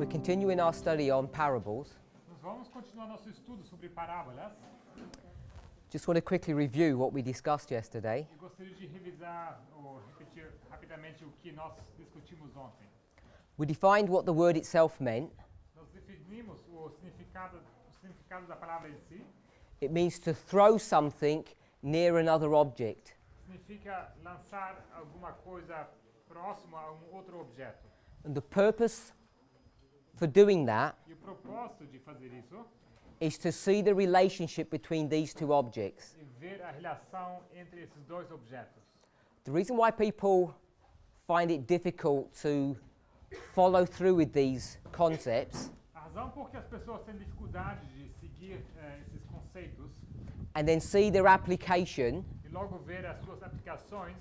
We're continuing our study on parables. Nós vamos continuar nosso estudo sobre parábolas. Just want to quickly review what we discussed yesterday. Eu gostaria de revisar ou repetir rapidamente o que nós discutimos ontem. We defined what the word itself meant. Nós definimos o significado da palavra em si. It means to throw something near another object. Significa lançar alguma coisa próximo a outro objeto. And the purpose for doing that E o propósito de fazer isso is to see the relationship between these two objects. é ver a relação entre esses dois objetos. The reason why people find it difficult to follow through with these concepts A razão por que as pessoas têm dificuldade de seguir esses conceitos and then see their application, e logo ver as suas aplicações.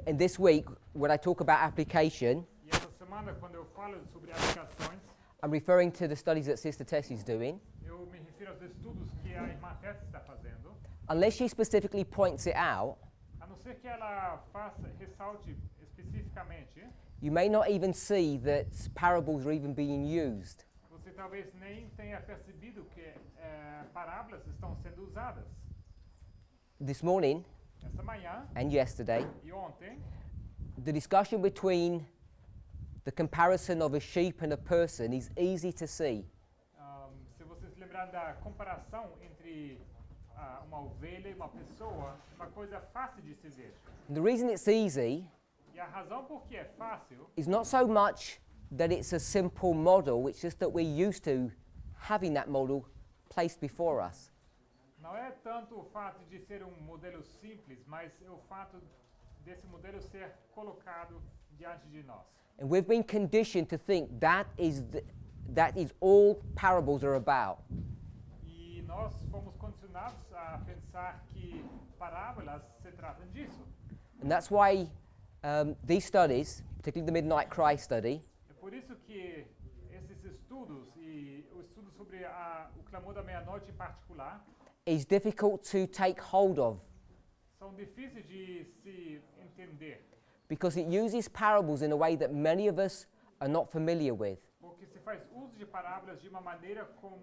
and this week when I talk about application, E essa semana, quando eu falo sobre aplicações, I'm referring to the studies that Sister Tess is doing. eu me refiro aos estudos que a irmã Tess está fazendo. Unless she specifically points it out, A não ser que ela ressalte especificamente, you may not even see that parables are even being used. você talvez nem tenha percebido que parábolas estão sendo usadas. This morning Esta manhã and yesterday, e ontem, the discussion between the comparison of a sheep and a person is easy to see. se vocês se lembrarem da comparação entre uma ovelha e uma pessoa, uma coisa fácil de se ver. And the reason it's easy E a razão por que é fácil is not so much that it's a simple model, it's just that we're used to having that model placed before us. não é tanto o fato de ser um modelo simples, mas é o fato desse modelo ser colocado diante de nós. And we've been conditioned to think that is all parables are about. E nós fomos condicionados a pensar que parábolas se tratam disso. And that's why these studies, particularly the Midnight Cry study, É por isso que esses estudos, e o estudo sobre o clamor da meia-noite em particular, is difficult to take hold of são difíceis de se entender, because it uses parables in a way that many of us are not familiar with. porque se faz uso de parábolas de uma maneira com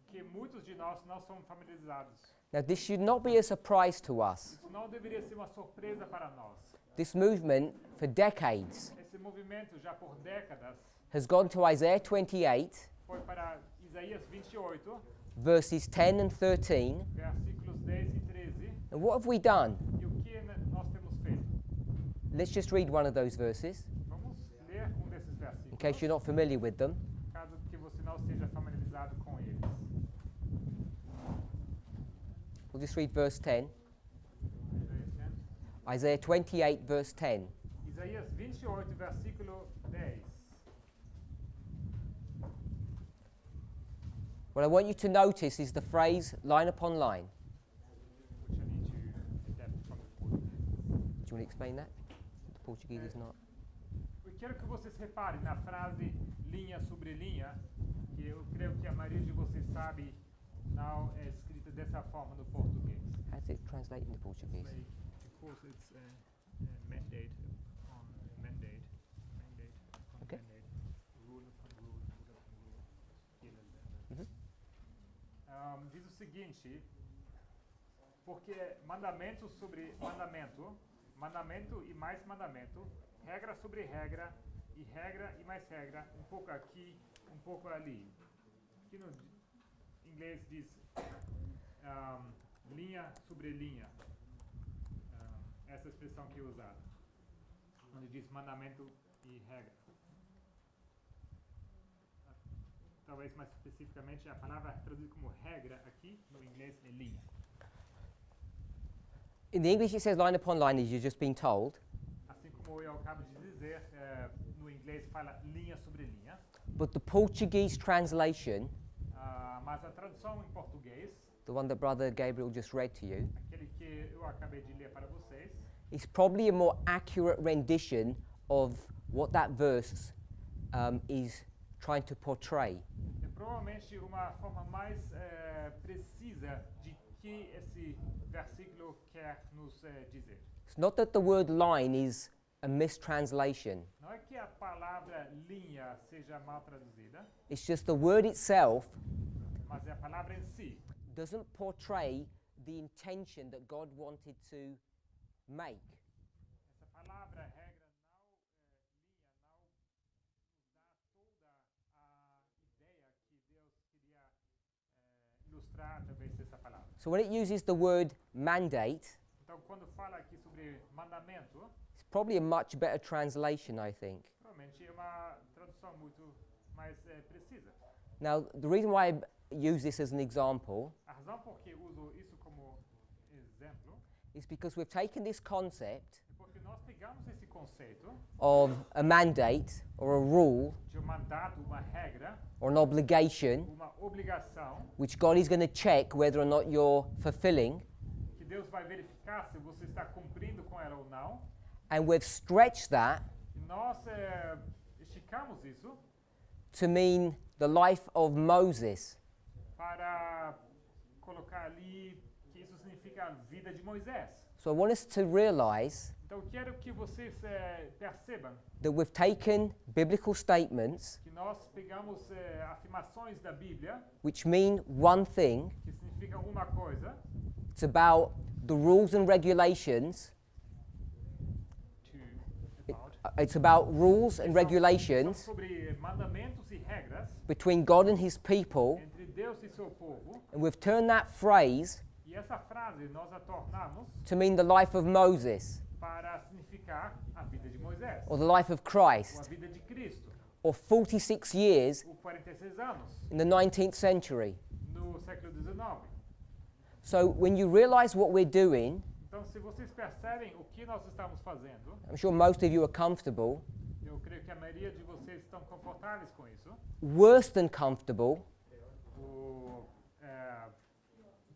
que muitos de nós não são familiarizados. Now, this should not be a surprise to us. Isso não deveria ser uma surpresa para nós. This movement, for decades, Esse movimento, já por décadas, has gone to Isaiah 28, foi para Isaías 28, verses 10 and 13. versículos 10 e 13. And what have we done? E o que nós temos feito? Let's just read one of those verses, Vamos ler desses in versículos, case you're not familiar with them. caso que você não esteja familiarizado com eles. We'll just read verse 10. Isaías 10. Isaiah 28, verse 10. Isaías 28, versículo 10. What I want you to notice is the phrase line upon line. Which I need to adapt from the Portuguese. Do you want to explain that? The Portuguese is not. Eu quero que vocês reparem na frase linha sobre linha, que eu creio que a maioria de vocês sabe não é escrita dessa forma no português. How does it translate into Portuguese? Of course, it's mandate on mandate, on Okay. mandate, rule upon rule, rule upon rule. Diz o seguinte, porque mandamento sobre mandamento, mandamento e mais mandamento, regra sobre regra e mais regra, um pouco aqui, um pouco ali. Aqui no inglês diz linha sobre linha. Essa expressão que é usada, onde diz mandamento e regra. Talvez mais especificamente a palavra traduzida como regra aqui no inglês é linha. In the English, it says line upon line, as you've just been told. Assim como eu acabo de dizer, no inglês fala linha sobre linha, But the Portuguese translation, mas a tradução em português, the one that Brother Gabriel just read to you, aquele que eu acabei de ler para vocês, is probably a more accurate rendition of what that verse is trying to portray. é provavelmente uma forma mais precisa de que esse versículo quer nos dizer. It's not that the word line is a mistranslation. Não é que a palavra linha seja mal traduzida, It's just the word itself mas é a palavra em si. doesn't portray the intention that God wanted to make. Essa palavra, regra, não nos dá toda a ideia que Deus queria ilustrar através dessa palavra. So when it uses the word mandate, Então, quando fala aqui sobre mandamento, it's probably a much better translation, I think. provavelmente é uma tradução muito mais precisa. Now, the reason why I use this as an example A razão por que uso isso como exemplo is because we've taken this concept é porque nós pegamos esse conceito of a mandate or a rule de um mandato, uma regra, or an obligation, uma obrigação, which God is going to check whether or not you're fulfilling, que Deus vai verificar se você está cumprindo com ela ou não. and we've stretched that E nós esticamos isso to mean the life of Moses. para colocar ali que isso significa a vida de Moisés. So I want us to realize Então, eu quero que vocês percebam that we've taken biblical statements que nós pegamos afirmações da Bíblia which mean one thing. que significam uma coisa, It's about the rules and regulations. It's about rules and são regulations sobre mandamentos e regras between God and his people, entre Deus e seu povo. and we've turned that phrase E essa frase nós a tornamos to mean the life of Moses para significar a vida de Moisés, or the life of ou a Christ, vida de Cristo, or 46 years ou 46 anos in the 19th century. no século XIX. So when you realize what we're doing, Então, se vocês percebem o que nós estamos fazendo, I'm sure most of you are comfortable, eu creio que a maioria de vocês estão confortáveis com isso. worse than comfortable,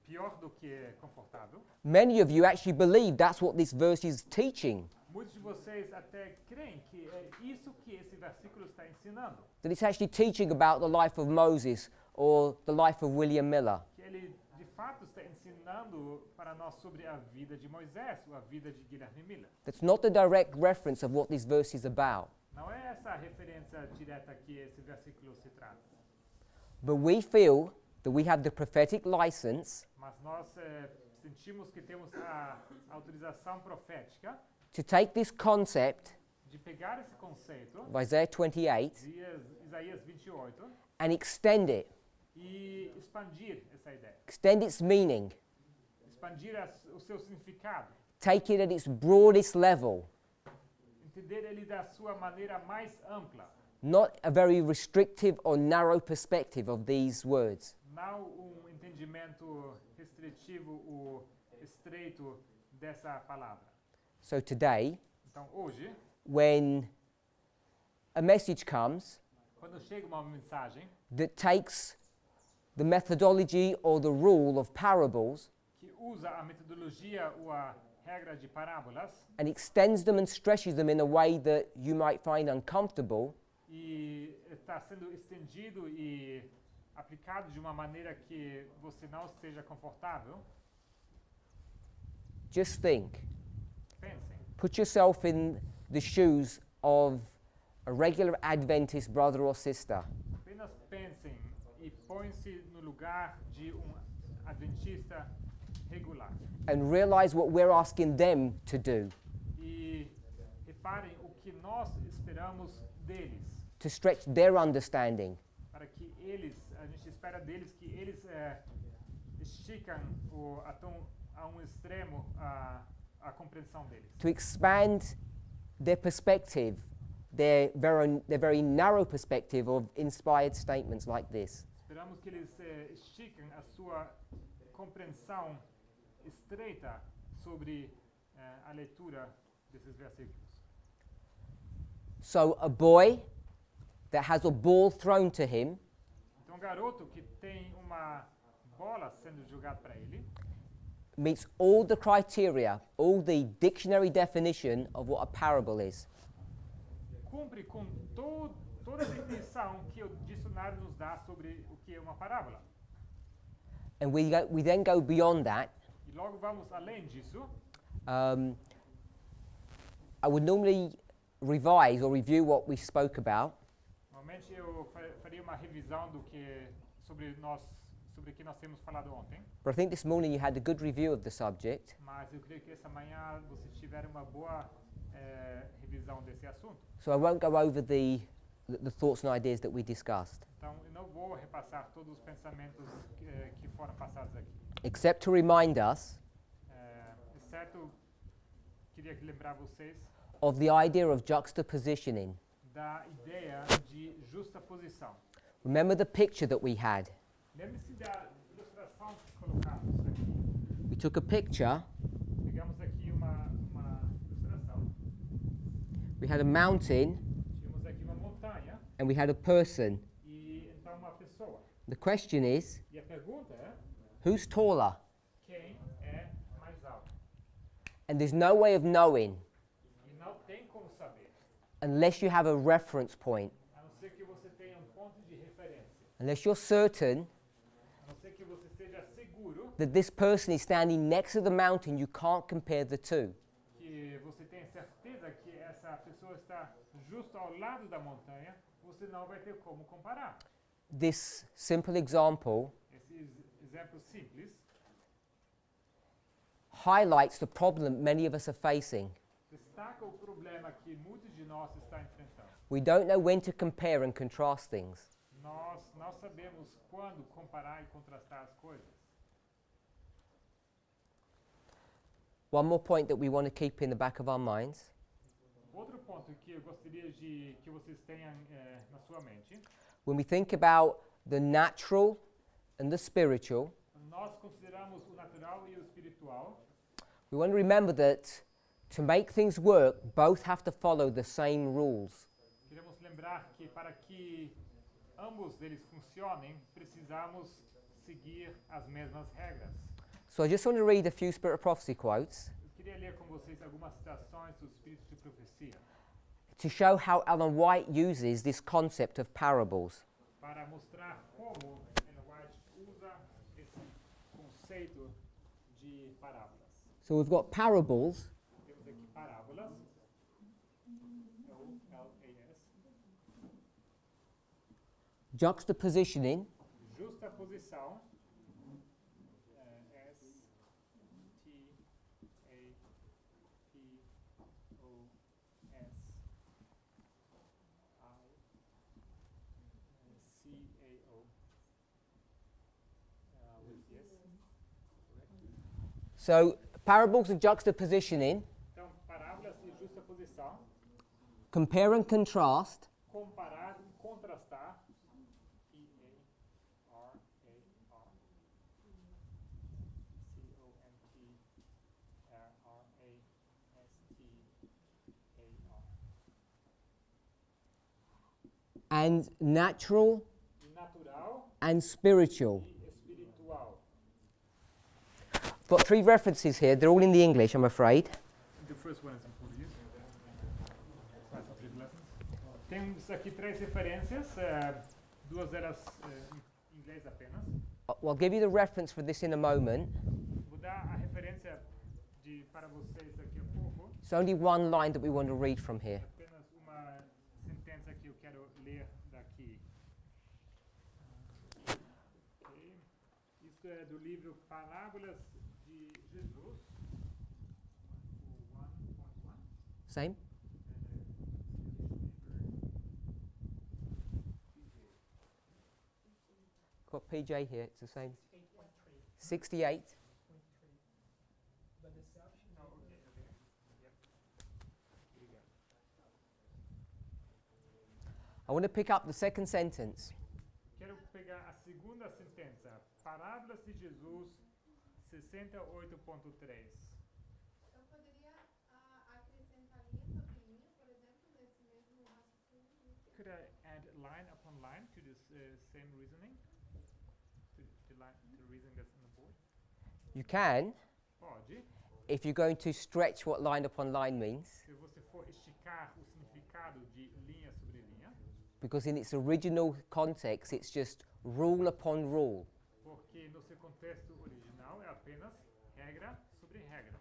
Pior do que confortável. many of you actually believe that's what this verse is teaching, Muitos de vocês até creem que é isso que esse versículo está ensinando. that it's actually teaching about the life of Moses or the life of William Miller. Que ele, de fato, está ensinando para nós sobre a vida de Moisés ou a vida de Guilherme Miller. That's not the direct reference of what this verse is about. Não é essa a referência direta que esse versículo se trata. But we feel that we have the prophetic license Mas nós sentimos que temos a autorização profética to take this concept de pegar esse conceito of Isaiah 28 de Isaías 28 and extend it, e expandir essa ideia. extend its meaning, Expandir o seu significado. take it at its broadest level, Entender ele da sua maneira mais ampla. not a very restrictive or narrow perspective of these words. Não entendimento restritivo ou estreito dessa palavra. So today, Então, hoje, when a message comes quando chega uma mensagem that takes the methodology or the rule of parables que usa a metodologia ou a regra de parábolas and extends them and stretches them in a way that you might find uncomfortable, e está sendo estendido e aplicado de uma maneira que você não esteja confortável, just think. pensem. Put yourself in the shoes of a regular Adventist brother or sister. Apenas pensem e põe-se no lugar de adventista regular. And realize what we're asking them to do E reparem o que nós esperamos deles, to stretch their understanding. para que eles, a gente espera deles que eles esticam a um extremo a compreensão deles. To expand their perspective, their very narrow perspective of inspired statements like this. Esperamos que eles esticam a sua compreensão estreita sobre a leitura desses versículos. So a boy that has a ball thrown to him Então, um garoto que tem uma bola sendo jogada para ele meets all the criteria, all the dictionary definition of what a parable is. cumpre com toda a definição que o dicionário nos dá sobre o que é uma parábola. And we then go beyond that E logo vamos além disso, um, I would normally revise or review what we spoke about, Normalmente eu faria uma revisão do que sobre o que nós temos falado ontem, but I think this morning you had a good review of the subject. mas eu creio que essa manhã vocês tiveram uma boa revisão desse assunto. So I won't go over the thoughts and ideas that we discussed, Então eu não vou repassar todos os pensamentos que foram passados aqui. except to remind us Exceto, queria lembrar vocês of the idea of juxtapositioning. da ideia de justaposição. Remember the picture that we had. Lembre-se da ilustração que colocamos aqui. We took a picture, Pegamos aqui uma ilustração. we had a mountain, Tínhamos aqui uma montanha and we had a person. e então uma pessoa. The question is, E a pergunta é, who's taller? quem é mais alto? And there's no way of knowing E não tem como saber, unless you have a reference point, a não ser que você tenha um ponto de referência. unless you're certain A não ser que você esteja seguro that this person is standing next to the mountain, you can't compare the two. que você tenha certeza que essa pessoa está justo ao lado da montanha, você não vai ter como comparar. This simple example Esse exemplo simples highlights the problem many of us are facing. destaca o problema que muitos de nós estão enfrentando. We don't know when to compare and contrast things. Nós não sabemos quando comparar e contrastar as coisas. One more point that we want to keep in the back of our minds. Outro ponto que eu gostaria de que vocês tenham na sua mente, When we think about the natural and the spiritual, nós consideramos o natural e o espiritual. we want to remember that to make things work, both have to follow the same rules. Queremos lembrar que para que ambos eles funcionem, precisamos seguir as mesmas regras. So I just want to read a few Spirit of Prophecy quotes Eu queria ler com vocês algumas citações do Espírito de Profecia to show how Ellen White uses this concept of parables. para mostrar como Ellen White usa esse conceito de parábolas. So we've got parables, Temos aqui parábolas, O-L-A-S, juxtapositioning, justaposição, S-T-A-P-O-S-I-C-A-O. so parables and juxtapositioning, Então, parábolas e justaposição, compare and contrast, comparar e contrastar, P-A-R-A-R, C-O-M-P-R-R-A-S-T-A-R. and natural Natural and spiritual. e espiritual. Got three references here, they're all in the English, I'm afraid. The first one is in Portuguese. Temos aqui três referências, duas delas em inglês apenas. I'll give you the reference for this in a moment. Vou dar a referência para vocês daqui a pouco. It's only one line that we want to read from here. Apenas uma sentença que eu quero ler daqui. Ok. Isso é do livro Parábolas de Jesus, o 1.1. Same? Got PJ here, it's the same. 68. I want to pick up the second sentence. Quero pegar a segunda sentença. Parábolas de Jesus 68.3. Eu poderia acrescentar linha sobre linha, por exemplo, nesse mesmo raciocínio? Could I add line upon line to this same reasoning? To the reasoning that's on the board? You can, Pode. if you're going to stretch what line upon line means, Se você for esticar o significado de linha sobre linha, because in its original context it's just rule upon rule. porque no seu contexto original é apenas regra sobre regra.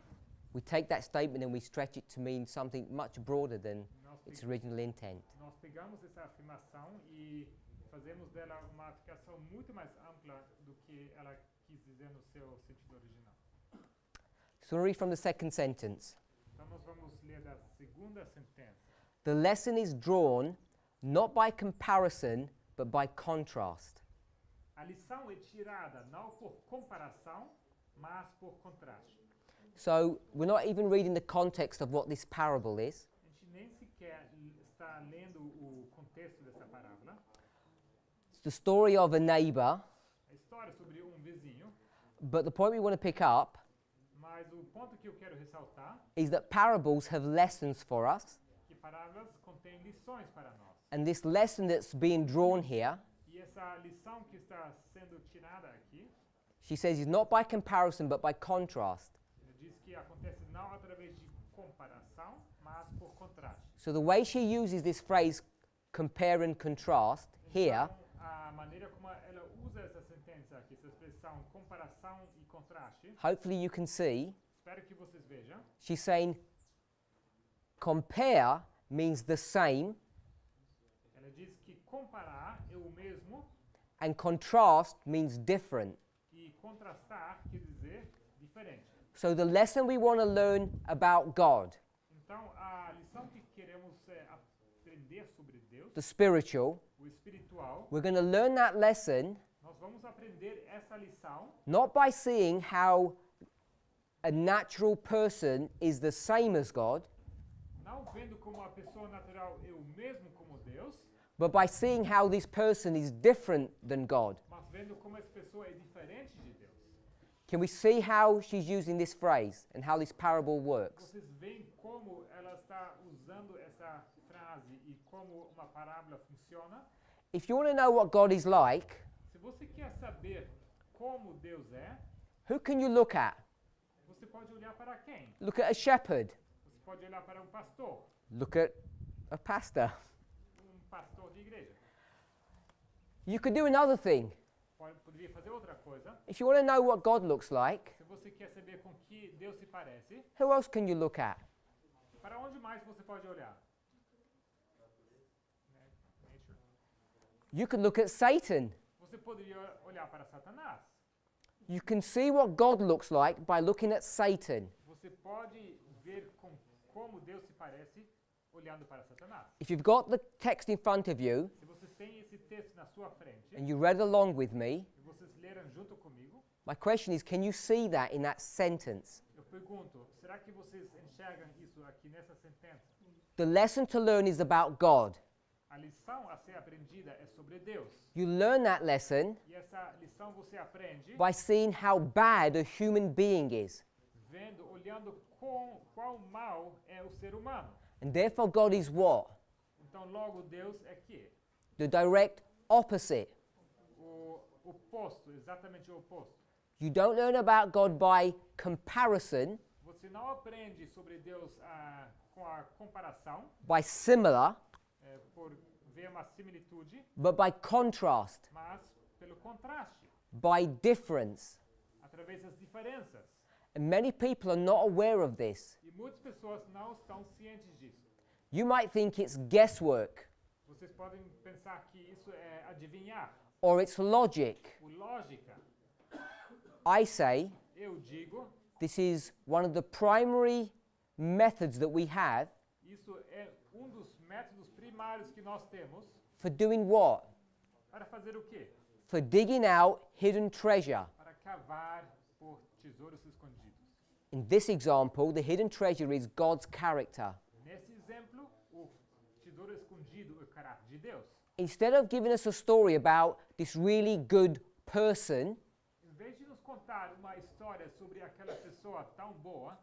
we take that statement and we stretch it to mean something much broader than Nós, its pe- original intent. nós pegamos essa afirmação e fazemos dela uma aplicação muito mais ampla do que ela quis dizer no seu sentido original. So we'll read from the second sentence. Então nós vamos ler da segunda sentença. The lesson is drawn not by comparison, but by contrast. A lição é tirada não por comparação, mas por contraste. So we're not even reading the context of what this parable is. A gente nem sequer está lendo o contexto dessa parábola. It's the story of a neighbor, A história sobre vizinho, but the point we want to pick up mas o ponto que eu quero ressaltar is that parables have lessons for us, é que parábolas contêm lições para nós. and this lesson that's being drawn here, E essa lição que está sendo tirada aqui, she says, is not by comparison, but by contrast. ele diz que acontece não através de comparação, mas por contraste. So the way she uses this phrase, compare and contrast, here, Então, a maneira como ela usa essa sentença aqui, essa expressão comparação e contraste, hopefully you can see, espero que vocês vejam. she's saying compare means the same, Ela diz que comparar é o mesmo and contrast means different. e contrastar quer dizer diferente. So the lesson we want to learn about God, Então, a lição que queremos aprender sobre Deus, the spiritual, o espiritual, we're going to learn that lesson nós vamos aprender essa lição not by seeing how a natural person is the same as God, não vendo como a pessoa natural é o mesmo como Deus, but by seeing how this person is different than God. mas vendo como essa pessoa é diferente de Deus. Can we see how she's using this phrase and how this parable works? Vocês veem como ela está usando essa frase e como uma parábola funciona? If you want to know what God is like, Se você quer saber como Deus é, who can you look at? você pode olhar para quem? Look at a shepherd. Você pode olhar para pastor, Look at a pastor. pastor de igreja. You could do another thing. Poderia fazer outra coisa. If you want to know what God looks like, Se você quer saber com que Deus se parece, who else can you look at? para onde mais você pode olhar? Nature. You can look at Satan. Você poderia olhar para Satanás. You can see what God looks like by looking at Satan. Você pode ver como Deus se parece olhando para Satanás. If you've got the text in front of you Se vocês têm esse texto na sua frente and you read along with me, e vocês leram junto comigo, my question is, can you see that in that sentence? eu pergunto, será que vocês enxergam isso aqui nessa sentença? The lesson to learn is about God. A lição a ser aprendida é sobre Deus. You learn that lesson E essa lição você aprende by seeing how bad a human being is. vendo, olhando qual mal é o ser humano. And therefore God is what? Então, logo, Deus é que? The direct opposite. O oposto, exatamente o oposto. You don't learn about God by comparison, Você não aprende sobre Deus com a comparação, by similar, por ver uma similitude, but by contrast, mas pelo contraste, by difference. através das diferenças. And many people are not aware of this. E muitas pessoas não estão cientes disso. You might think it's guesswork Vocês podem pensar que isso é adivinhar, or it's logic. ou lógica. I say Eu digo, this is one of the primary methods that we have isso é dos métodos primários que nós temos for doing what? para fazer o quê? For digging out hidden treasure. Para cavar por tesouros escondidos. In this example, the hidden treasure is God's character. Nesse exemplo, o tesouro escondido é o caráter de Deus. Instead of giving us a story about this really good person, Em vez de nos contar uma história sobre aquela pessoa tão boa,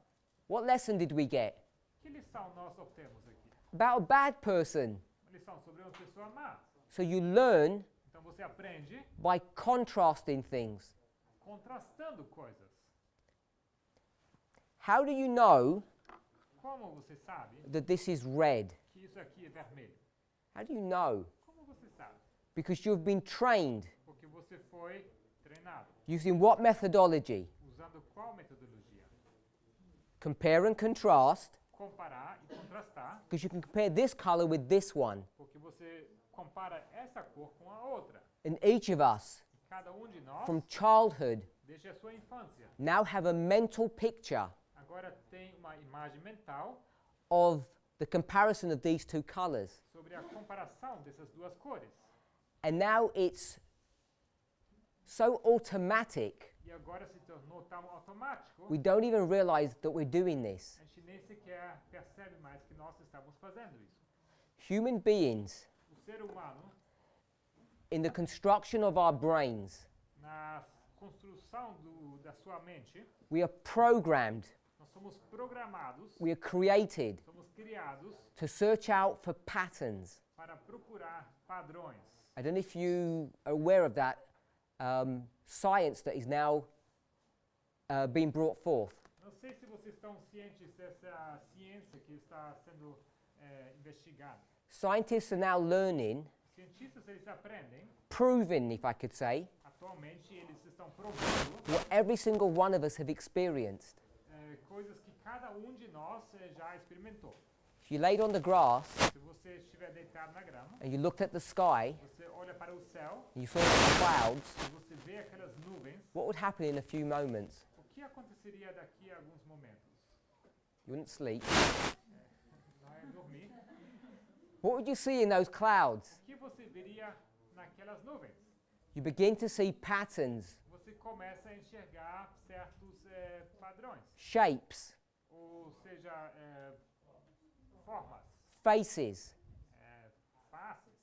what lesson did we get? que lição nós obtemos aqui? About a bad person. Uma lição sobre uma pessoa má. So you learn Então você aprende by contrasting things. contrastando coisas. How do you know Como você sabe that this is red? que isso aqui é vermelho? How do you know? Como você sabe? Because you've been trained. Porque você foi treinado. Using what methodology? Usando qual metodologia? compare and contrast, comparar e contrastar, because you can compare this color with this one. porque você compara essa cor com a outra. And each of us, Cada de nós, from childhood, desde a sua infância, now have a mental picture agora tem uma imagem mental of the comparison of these two colors. sobre a comparação dessas duas cores. And now it's so automatic, E agora se tornou tão automático, we don't even realize that we're doing this. a gente nem sequer percebe mais que nós estamos fazendo isso. Human beings, O ser humano, in the construction of our brains, na construção da sua mente, we are programmed, nós somos programados, we are created somos criados to search out for patterns. para procurar padrões. I don't know if you are aware of that science that is now being brought forth. Não sei se vocês estão cientes dessa ciência que está sendo investigada. Scientists are now learning, Cientistas eles aprendem, proving, if I could say, atualmente eles estão provando what every single one of us have experienced. coisas que cada de nós já experimentou. If you laid on the grass Se você estiver deitado na grama, and you looked at the sky você olha para o céu and you saw the clouds, e você vê aquelas nuvens, what would happen in a few moments? o que aconteceria daqui a alguns momentos? You wouldn't sleep. Não é dormir. What would you see in those clouds? O que você veria naquelas nuvens? You begin to see patterns, Você começa a enxergar certos padrões, shapes, ou seja, formas, faces. faces.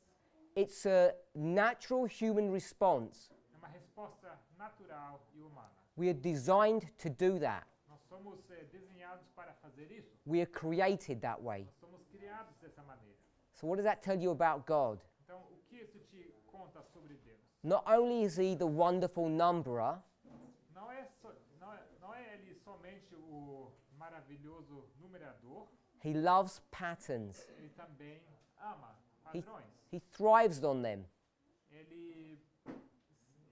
It's a natural human response. É uma resposta natural e humana. We are designed to do that. Nós somos desenhados para fazer isso. We are created that way. Nós somos criados dessa maneira. So what does that tell you about God? Então, o que isso te conta sobre Deus? Not only is he the wonderful numberer, Não é ele somente o maravilhoso numerador, he loves patterns. ele também ama He, padrões. he thrives on them. Ele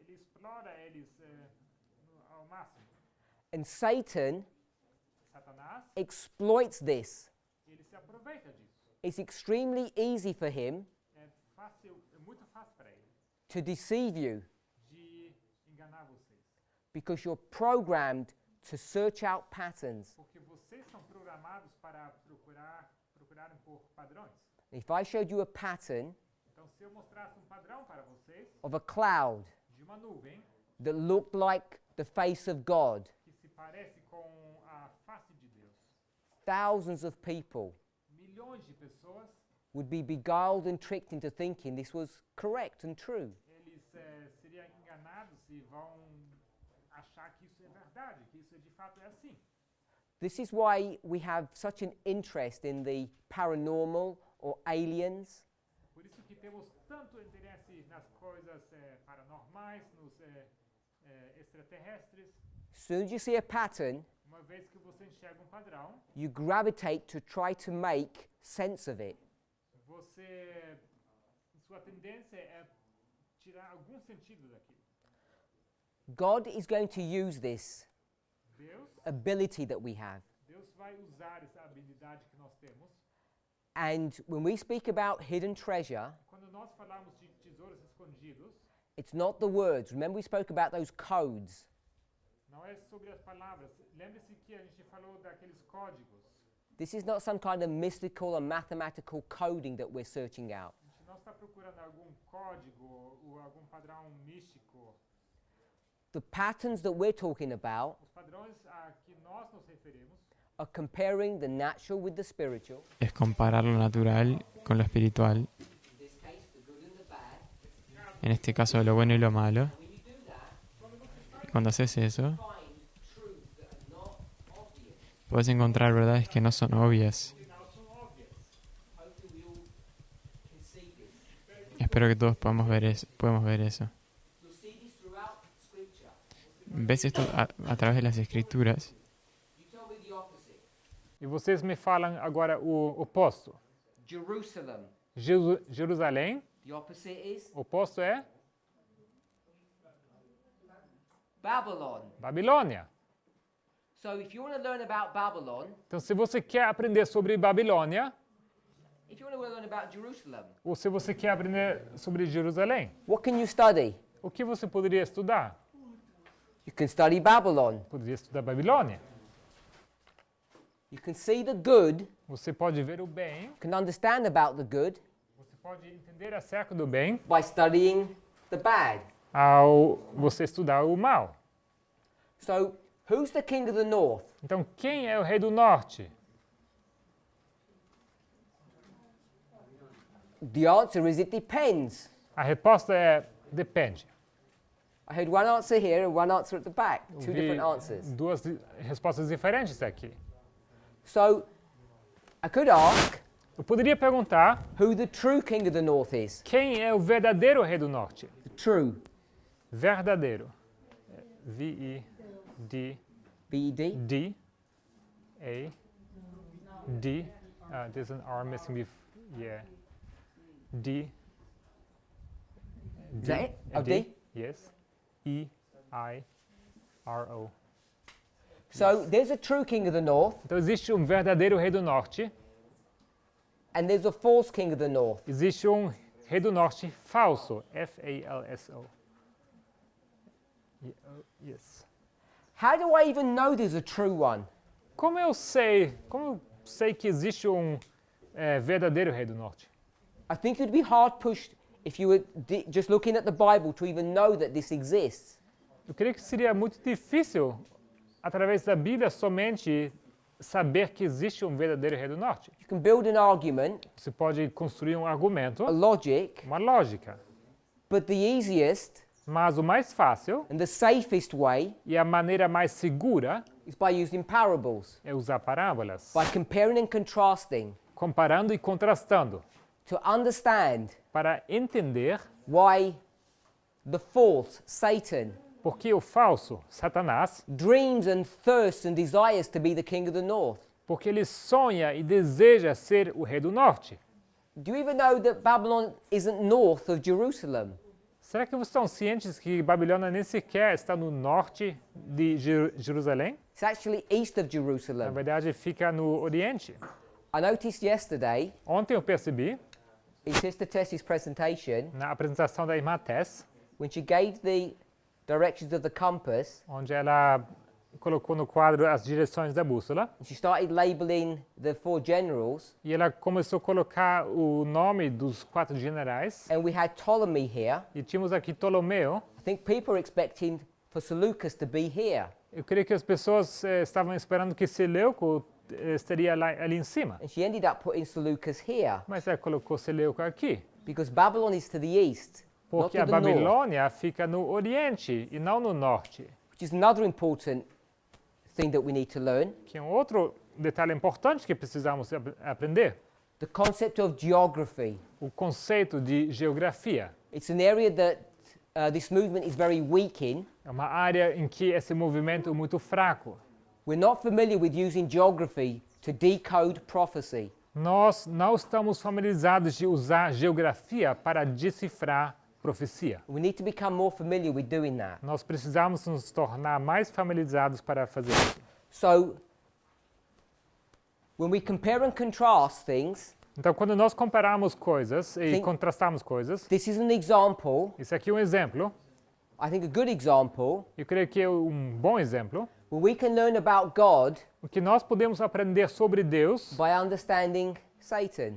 explora eles ao máximo. And Satan Satanás, exploits this. ele se aproveita disso. It's extremely easy for him É muito fácil para ele to deceive you de enganar vocês. because you're programmed to search out patterns. Porque vocês são programados para procurarem por padrões. If I showed you a pattern Então, se eu mostrasse padrão para vocês of a cloud de uma nuvem that looked like the face of God, que se parece com a face de Deus, thousands of people milhões de pessoas, would be beguiled and tricked into thinking this was correct and true. eles seriam enganados e vão achar que isso é verdade, que isso de fato é assim. This is why we have such an interest in the paranormal or aliens. Por isso que temos tanto interesse nas coisas paranormais, nos extraterrestres. As soon as you see a pattern, Uma vez que você enxerga padrão, you gravitate to try to make sense of it. sua tendência é tirar algum sentido daquilo. God is going to use this Deus ability that we have. vai usar essa habilidade que nós temos. And when we speak about hidden treasure, Quando nós falamos de tesouros escondidos, it's not the words. Remember we spoke about those codes. não é sobre as palavras. Lembre-se que a gente falou daqueles códigos. This is not some kind of mystical or mathematical coding that we're searching out. A gente não está procurando algum código ou algum padrão místico. The patterns that we're talking about Os padrões a que nós nos referimos are comparing the natural with the spiritual. Es comparar lo natural con lo espiritual. En este caso, lo bueno y lo malo. Y cuando haces eso, puedes encontrar verdades que no son obvias. Espero que todos podamos ver eso. ¿Ves esto a través de las escrituras? E vocês me falam agora o oposto. Jerusalem. Jerusalém, The opposite is o oposto é Babylon. Babilônia. So if you want to learn about Babylon, Então, se você quer aprender sobre Babilônia, if you want to learn about Jerusalem, ou se você quer aprender sobre Jerusalém, what can you study? o que você poderia estudar? You can study Babylon. Poderia estudar Babilônia. You can see the good, Você pode ver o bem, can understand about the good você pode entender acerca do bem by studying the bad. ao você estudar o mal. So, who's the king of the north? Então, quem é o rei do norte? The answer is it depends. A resposta é depende. I heard one answer here and one answer at the back. Two Vi different answers. duas respostas diferentes aqui. So, I could ask Eu poderia perguntar who the true king of the north is. quem é o verdadeiro rei do norte? The true. Verdadeiro. V-I-D-D. B-E-D? D. There's an R missing before. Yeah. D. Is that it? Oh, D? Yes. E-I-R-O. So, there's a true king of the north Então existe um verdadeiro rei do norte. and there's a false king of the north. Existe um rei do norte falso. F-A-L-S-O. Yes. How do I even know there's a true one? Como eu sei que existe um verdadeiro rei do norte? I think you'd be hard pushed if you were just looking at the Bible to even know that this exists. Eu creio que seria muito difícil, através da Bíblia, somente saber que existe um verdadeiro rei do norte. You can build an argument, Você pode construir um argumento, a logic, uma lógica, but the easiest mas o mais fácil and the safest way e a maneira mais segura is by using parables, é usar parábolas, by comparing and contrasting comparando e contrastando, to understand para entender why the false, Satan, por que o falso, Satanás, dreams and thirsts and desires to be the king of the north. porque ele sonha e deseja ser o rei do norte. Do you even know that Babylon isn't north of Jerusalem? Será que vocês estão cientes que Babilônia nem sequer está no norte de Jerusalém? It's actually east of Na Jerusalem. verdade, fica no oriente. I noticed yesterday Ontem eu percebi, in Sister Tessie's presentation, na apresentação da irmã Tess, when she gave the directions of the compass, onde ela colocou no quadro as direções da bússola, she started labeling the four generals, e ela começou a colocar o nome dos 4 generais, and we had Ptolemy here. e tínhamos aqui Ptolomeu. I think people are expecting for Seleucus to be here, Eu creio que as pessoas estavam esperando que Seleuco estaria lá, ali em cima, and she ended up putting Seleucus here mas ela colocou Seleuco aqui, because Babylon is to the east, not porque to a the north, Babilônia fica no oriente e não no norte, which is another important thing that we need to learn. que é um outro detalhe importante que precisamos aprender, The concept of geography. o conceito de geografia. It's an area that this movement is very weak in. É uma área em que esse movimento é muito fraco. We're not familiar with using geography to decode prophecy. Nós não estamos familiarizados de usar geografia para decifrar profecia. We need to become more familiar with doing that. Nós precisamos nos tornar mais familiarizados para fazer isso. So, when we compare and contrast things, Então, quando nós comparamos coisas e Sim. contrastamos coisas, this is an example, isso aqui é um exemplo, I think a good example, eu creio que é um bom exemplo, where we can learn about God o que nós podemos aprender sobre Deus by understanding Satan.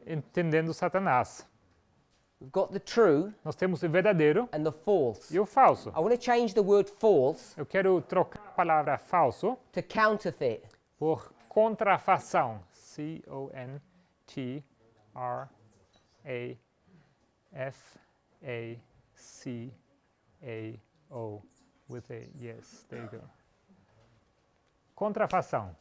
entendendo Satanás. We've got the true Nós temos o verdadeiro and the false. e o falso. I want to change the word false Eu quero trocar a palavra falso to counterfeit. por contrafação. C-O-N-T-R-A-F-A-C-A-O with a yes, there you go. Contrafação.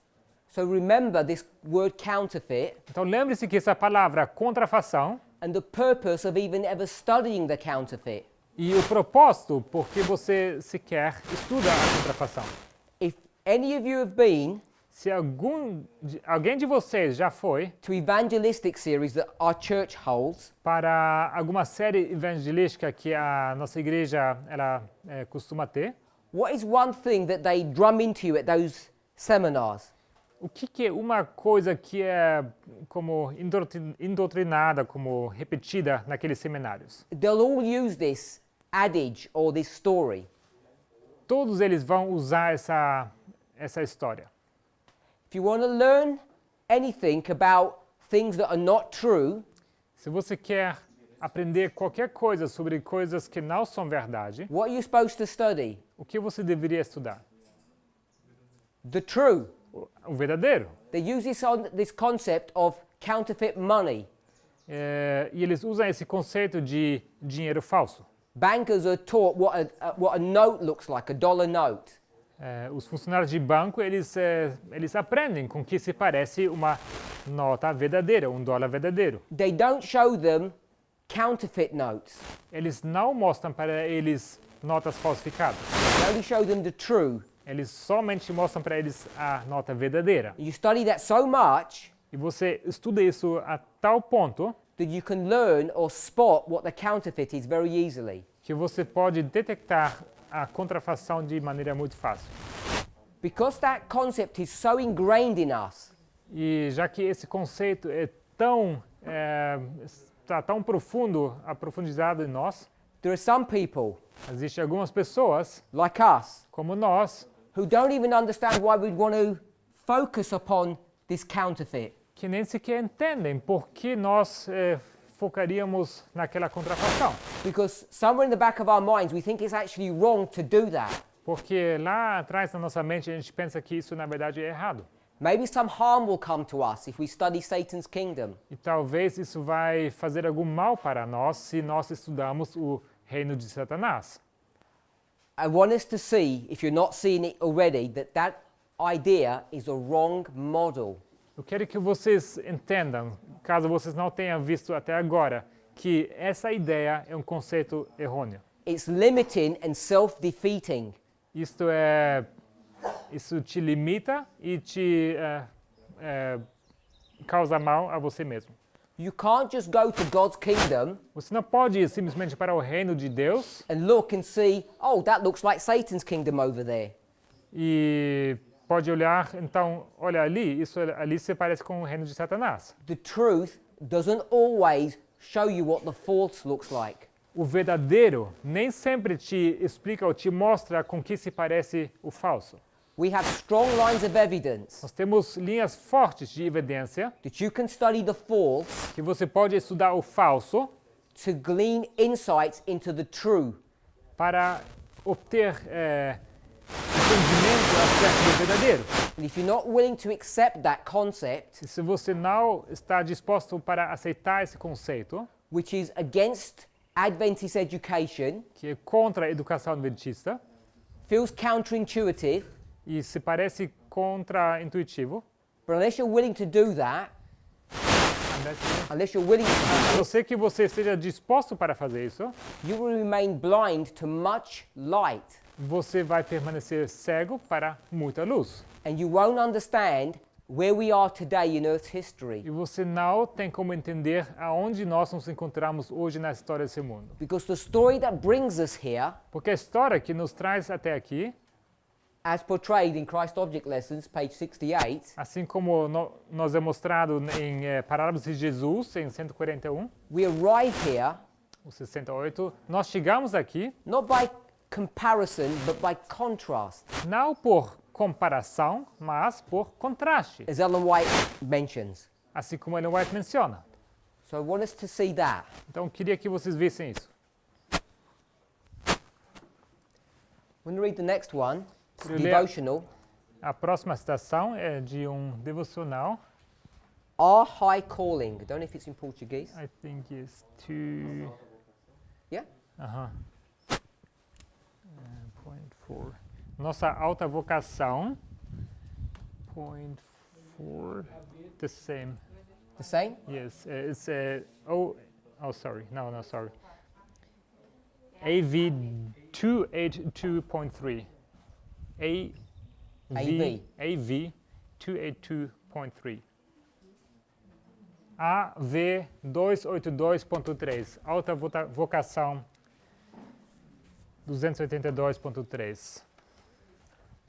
So remember this word counterfeit Então lembre-se que essa palavra contrafação and the purpose of even ever studying the counterfeit. e o propósito por que você sequer estuda a contrafação. If any of you have been Se alguém de vocês já foi to evangelistic series that our church holds, para alguma série evangelística que a nossa igreja ela costuma ter, what is one thing that they drum into you at those seminars. O que é uma coisa que é como indoctrinada, como repetida naqueles seminários? They'll all use this adage or this story. Todos eles vão usar essa história. If you want to learn anything about things that are not true, Se você quer aprender qualquer coisa sobre coisas que não são verdade, what are you supposed to study? o que você deveria estudar? The true. O verdadeiro. They use this concept of counterfeit money. E eles usam esse conceito de dinheiro falso. Bankers are taught what a note looks like, a dollar note. Os funcionários de banco, eles aprendem com que se parece uma nota verdadeira, $1 verdadeiro. They don't show them counterfeit notes. Eles não mostram para eles notas falsificadas. They only show them the true. Eles somente mostram para eles a nota verdadeira. You study that so much E você estuda isso a tal ponto that you can learn or spot what the counterfeit is very easily. que você pode detectar a contrafação de maneira muito fácil. Because that concept is so ingrained in us, E já que esse conceito está tão aprofundizado em nós, there are some people, existem algumas pessoas, like us, como nós, who don't even understand why we'd want to focus upon this counterfeit. que nem sequer entendem por que nós focaríamos naquela contrafação. Because somewhere in the back of our minds, we think it's actually wrong to do that. Porque lá atrás na nossa mente a gente pensa que isso na verdade é errado. Maybe some harm will come to us if we study Satan's kingdom. E talvez isso vai fazer algum mal para nós se nós estudamos o reino de Satanás. I want us to see, if you're not seeing it already, that idea is a wrong model. Eu quero que vocês entendam, caso vocês não tenham visto até agora, que essa ideia é um conceito errôneo. It's limiting and self-defeating. Isso te limita e te causa mal a você mesmo. You can't just go to God's kingdom Você não pode ir simplesmente para o reino de Deus and look and see, oh, that looks like Satan's kingdom over there. e pode olhar, então, olha ali, isso ali se parece com o reino de Satanás. The truth doesn't always show you what the false looks like. O verdadeiro nem sempre te explica ou te mostra com que se parece o falso. We have strong lines of evidence Nós temos linhas fortes de evidência that you can study the false que você pode estudar o falso to glean insights into the true. para obter entendimento acerca do verdadeiro. And if you're not willing to accept that concept, E se você não está disposto para aceitar esse conceito, which is against Adventist education, que é contra a educação adventista feels counterintuitive, e se parece contra-intuitivo, but unless you're willing to do that, unless you're willing a to, não ser que você esteja disposto para fazer isso, you will remain blind to much light, você vai permanecer cego para muita luz. and you won't understand where we are today in Earth's history. E você não tem como entender aonde nós nos encontramos hoje na história desse mundo. Because the story that brings us here, Porque a história que nos traz até aqui, as portrayed in Christ Object Lessons, page 68, assim como nos é mostrado em Parábolas de Jesus, em 141, we arrive here o 68, nós chegamos aqui not by comparison, but by contrast, não por comparação, mas por contraste, as Ellen White mentions. assim como Ellen White menciona. So I want us to see that. Então, eu queria que vocês vissem isso. I'm going to read the next one, it's Queria ler devotional. A próxima citação é de um devocional. Our High Calling. I don't know if it's in Portuguese. I think it's to... Yeah? Point 4. Nossa alta vocação. Point 4. The same. The same? Yes. It's sorry. No, sorry. AV 282.3. AV 282.3. AV 282.3. Alta vocação 282.3.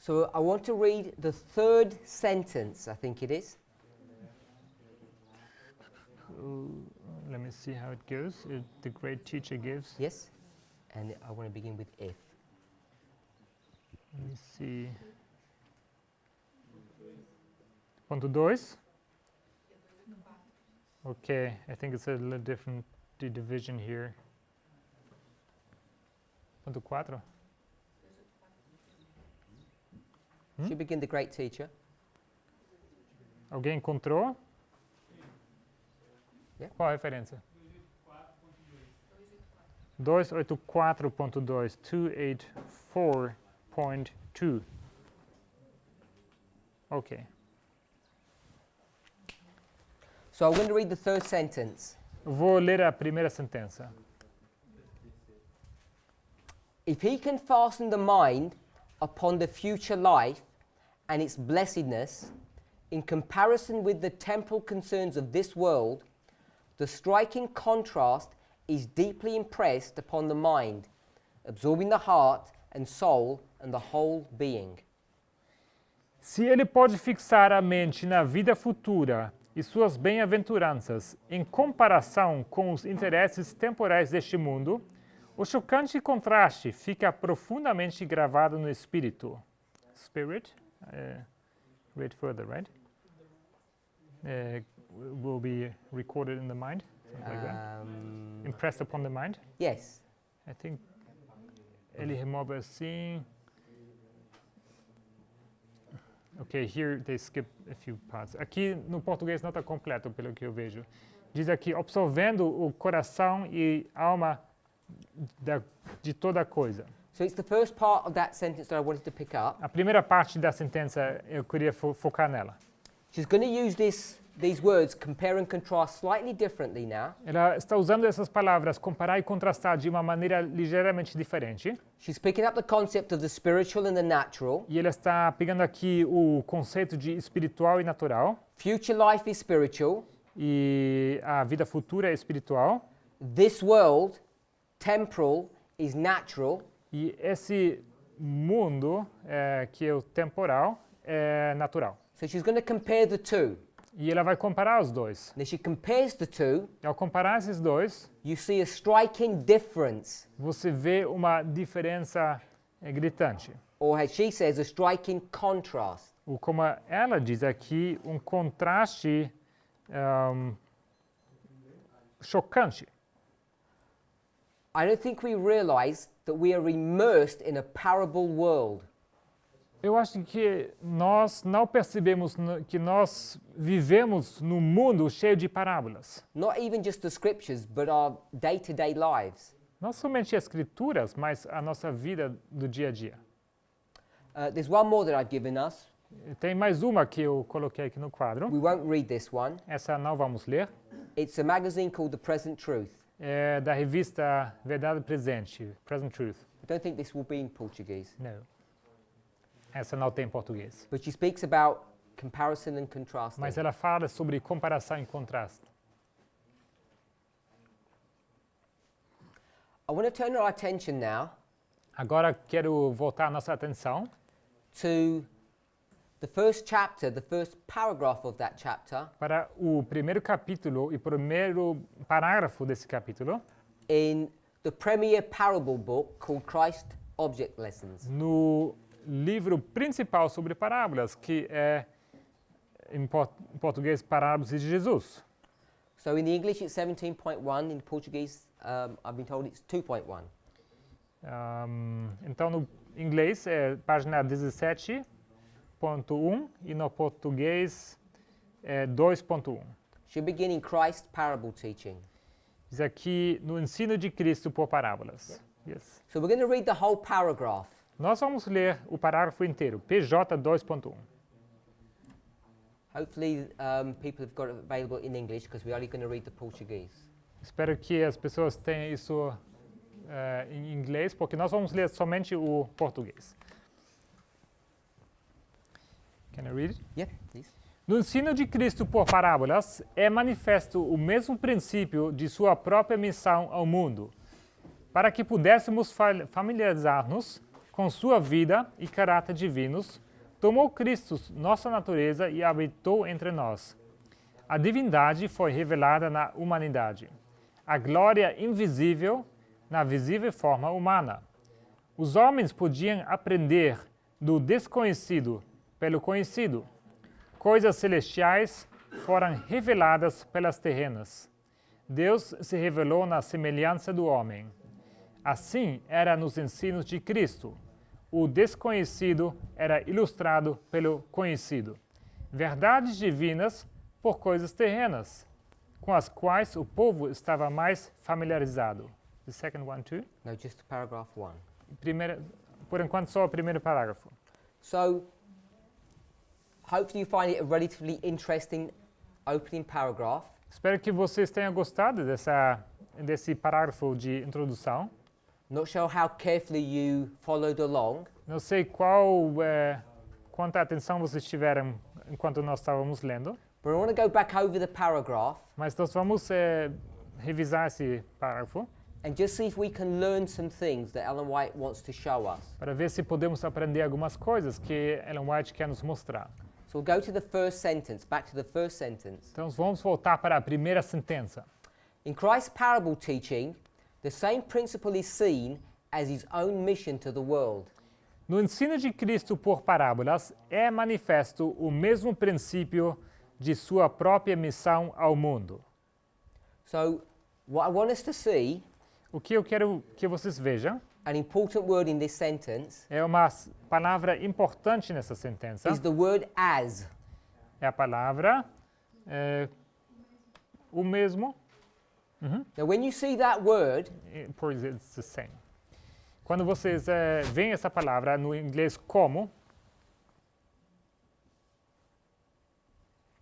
So I want to read the third sentence, I think it is. Let me see how it goes. The great teacher gives. Yes? And I want to begin with if. Let me see. Ponto 2. Okay, I think it's a little different, the division here. Ponto 4. Should begin the great teacher. Alguém encontrou? Yeah. Qual a referência? 284.2. 284.2. Ok. So I'm going to read the third sentence. Vou ler a primeira sentença. If he can fasten the mind upon the future life and its blessedness in comparison with the temporal concerns of this world, the striking contrast is deeply impressed upon the mind, absorbing the heart and soul and the whole being. Se ele pode fixar a mente na vida futura e suas bem-aventuranças em comparação com os interesses temporais deste mundo, o chocante contraste fica profundamente gravado no espírito. Spirit? Read further, right? Will be recorded in the mind, something like that. Impressed upon the mind. Yes. I think ele remove assim. Ok, here they skip a few parts. Aqui no português não está completo, pelo que eu vejo. Diz aqui, absorvendo o coração e alma de toda coisa. So it's the first part of that sentence that I wanted to pick up. A primeira parte da sentença eu queria focar nela. She's going to use these words, compare and contrast, slightly differently now. Ela está usando essas palavras, comparar e contrastar de uma maneira ligeiramente diferente. She's picking up the concept of the spiritual and the natural. E ela está pegando aqui o conceito de espiritual e natural. Future life is spiritual. E a vida futura é espiritual. This world, temporal, is natural. E esse mundo, que é o temporal, é natural. So she's going to compare the two. E ela vai comparar os dois. And as she compares the two, E ao comparar esses dois, you see a striking difference, você vê uma diferença gritante. or as she says, a striking contrast. Ou como ela diz aqui, um contraste chocante. I don't think we realize that we are immersed in a parable world. Eu acho que nós não percebemos que nós vivemos num mundo cheio de parábolas. Not even just the scriptures, but our day-to-day lives. Não somente as escrituras, mas a nossa vida do dia a dia. There's one more that I've given us. Tem mais uma que eu coloquei aqui no quadro. We won't read this one. Essa não vamos ler. It's a magazine called The Present Truth. É da revista Verdade Presente, Present Truth. I don't think this will be in Portuguese. Não. Essa não tem em português. But she speaks about comparison and contrasting. Mas ela fala sobre comparação e contraste. I want to turn our attention now Agora quero voltar a nossa atenção to the first chapter, the first paragraph of that chapter para o primeiro capítulo e primeiro parágrafo desse capítulo, in the premier parable book called Christ Object Lessons. no livro principal sobre parábolas, que é em português Parábolas de Jesus. So in the English it's 17.1, in Portuguese I've been told it's 2.1. Então no inglês é página 17.1 e no português é 2.1. Should begin in Christ parable teaching. Diz aqui no ensino de Cristo por parábolas. Yes. So we're going to read the whole paragraph. Nós vamos ler o parágrafo inteiro, PJ 2.1. Hopefully people have got it available in English because we're only going to read the Portuguese. Espero que as pessoas tenham isso em inglês, porque nós vamos ler somente o português. Can I read it? Yeah, please. No ensino de Cristo por parábolas, é manifesto o mesmo princípio de sua própria missão ao mundo, para que pudéssemos familiarizar-nos com sua vida e caráter divinos, tomou Cristo, nossa natureza, e habitou entre nós. A divindade foi revelada na humanidade. A glória invisível na visível forma humana. Os homens podiam aprender do desconhecido pelo conhecido. Coisas celestiais foram reveladas pelas terrenas. Deus se revelou na semelhança do homem. Assim era nos ensinos de Cristo. O desconhecido era ilustrado pelo conhecido. Verdades divinas por coisas terrenas, com as quais o povo estava mais familiarizado. The second one too? No, just paragraph 1. Por enquanto, só o primeiro parágrafo. So, hopefully you find it a relatively interesting opening paragraph. Espero que vocês tenham gostado desse parágrafo de introdução. Not sure how carefully you followed along, Não sei quanta atenção vocês tiveram enquanto nós estávamos lendo, but I want to go back over the paragraph mas nós vamos revisar esse parágrafo and just see if we can learn some things that Ellen White wants to show us. para ver se podemos aprender algumas coisas que Ellen White quer nos mostrar. So we'll go to the first sentence, back to the first sentence. Então vamos voltar para a primeira sentença. In Christ's parable teaching, the same principle is seen as his own mission to the world. No ensino de Cristo por parábolas, é manifesto o mesmo princípio de sua própria missão ao mundo. So what I want us to see, O que eu quero que vocês vejam an important word in this sentence, é uma palavra importante nessa sentença. is the word as. É a palavra o mesmo. Now when you see that word, Por isso, it's the same. Quando vocês veem essa palavra no inglês como,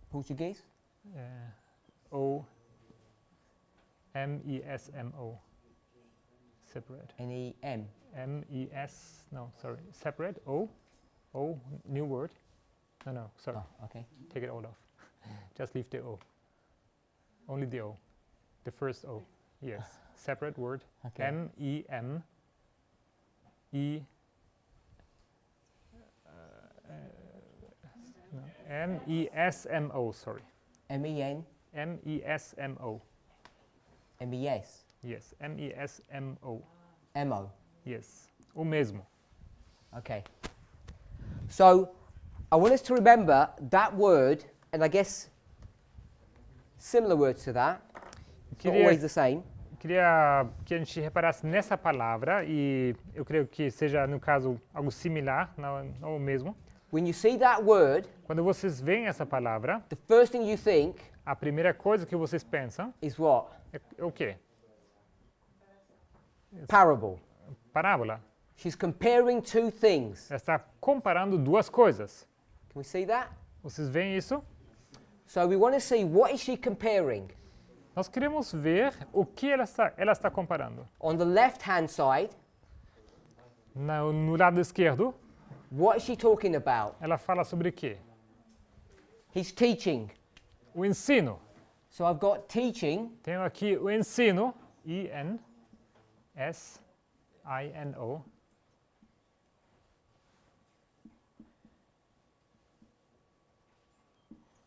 Portuguese, O-M-E-S-M-O. Separate. N-E-M. M-E-S, no, sorry. Separate, O, new word. No, sorry. Oh, okay. Take it all off. Just leave the O. Only the O. The first O. Yes. Separate word. Okay. M-E-M-E. M-E-S-M-O, sorry. M-E-N, M-E-S-M-O. M-E-S, Yes. M-E-S-M-O. M-O. Yes. O mesmo. Okay. So I want us to remember that word, and I guess similar words to that. It's not always the same. Queria que a gente reparasse nessa palavra, e eu creio que seja, no caso, algo similar, não o mesmo. When you see that word, Quando vocês veem essa palavra, the first thing you think a primeira coisa que vocês pensam is what? é o quê? Parable. Parábola. She's comparing two things. Ela está comparando duas coisas. Can we see that? Vocês veem isso? So we want to see what is she comparing. Nós queremos ver o que ela está comparando. On the left-hand side, No lado esquerdo, what is she talking about? ela fala sobre o quê? He's teaching. O ensino. So I've got teaching, Tenho aqui o ensino, I-N-S-I-N-O.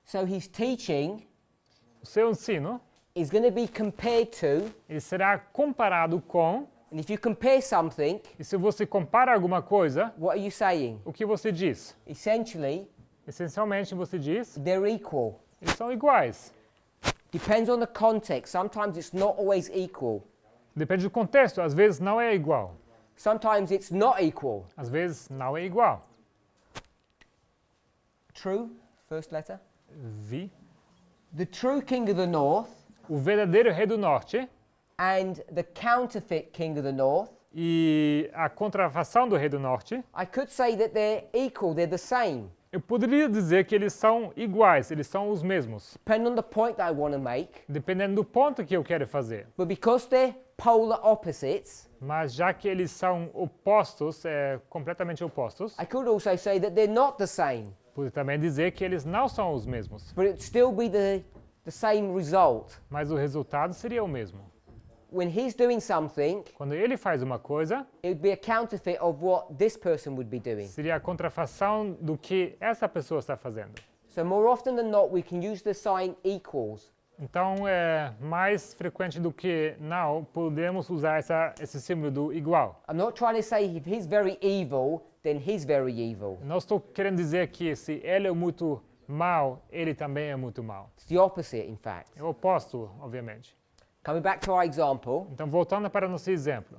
so he's teaching O seu ensino, is going to be compared to, ele será comparado com, and if you compare something, e se você compara alguma coisa, what are you saying? o que você diz? Essentially, Essencialmente você diz, they're equal. eles são iguais. Depends on the context. Sometimes it's not always equal. Depende do contexto, às vezes não é igual. Sometimes it's not equal. Às vezes não é igual. True, first letter. Vi. The true king of the north O verdadeiro rei do norte and the counterfeit king of the north. e a contrafação do rei do norte, I could say that they're equal, they're the same. eu poderia dizer que eles são iguais, eles são os mesmos, Depending on the point that I want to make. dependendo do ponto que eu quero fazer. But because they're polar opposites, Mas já que eles são opostos, completamente opostos, I could also say that they're not the same. pode também dizer que eles não são os mesmos, But it'd still be the same result. mas o resultado seria o mesmo. when he's doing something, Quando ele faz uma coisa, it would be a counterfeit of what this person would be doing. seria a contrafação do que essa pessoa está fazendo. So more often than not, we can use the sign equals. Então, é mais frequente do que não, podemos usar esse símbolo do igual. I'm not trying to say if he's very evil, then he's very evil. Não estou querendo dizer que se ele é muito mal, ele também é muito mal. It's the opposite, in fact. É o oposto, obviamente. Coming back to our example, Então, voltando para o nosso exemplo.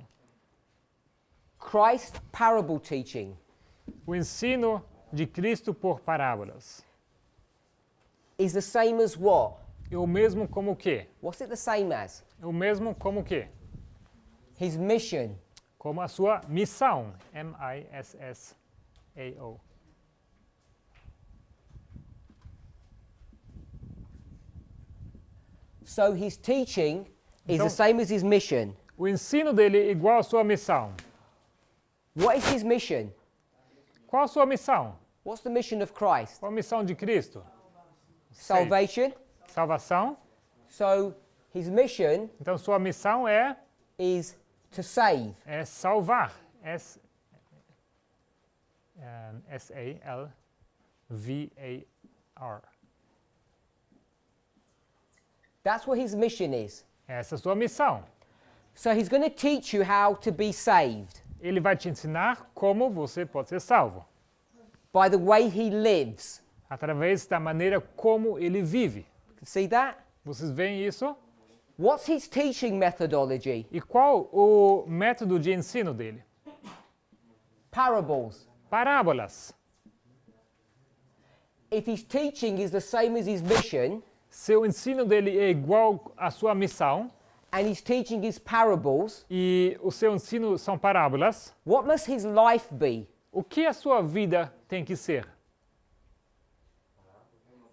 Christ's parable teaching O ensino de Cristo por parábolas. is the same as what? É o mesmo como o quê? What's it the same as? É o mesmo como o quê? His mission. Como a sua missão. M-I-S-S-A-O. So his teaching is Então- the same as his mission. O ensino dele é igual à sua missão. What is his mission? Qual a sua missão? What's the mission of Christ? Qual a missão de Cristo? Salvation. Salvação. So his mission Então, sua missão é is to save. salvar. S-A-L-V-A-R. That's what his mission is. Essa é a sua missão. So he's going to teach you how to be saved Ele vai te ensinar como você pode ser salvo. by the way he lives. Através da maneira como ele vive. See that? Vocês veem isso? What's his teaching methodology? E qual o método de ensino dele? Parables. Parábolas. If his teaching is the same as his mission, Seu ensino dele é igual à sua missão and his teaching is parables, e o seu ensino são parábolas, what must his life be? o que a sua vida tem que ser?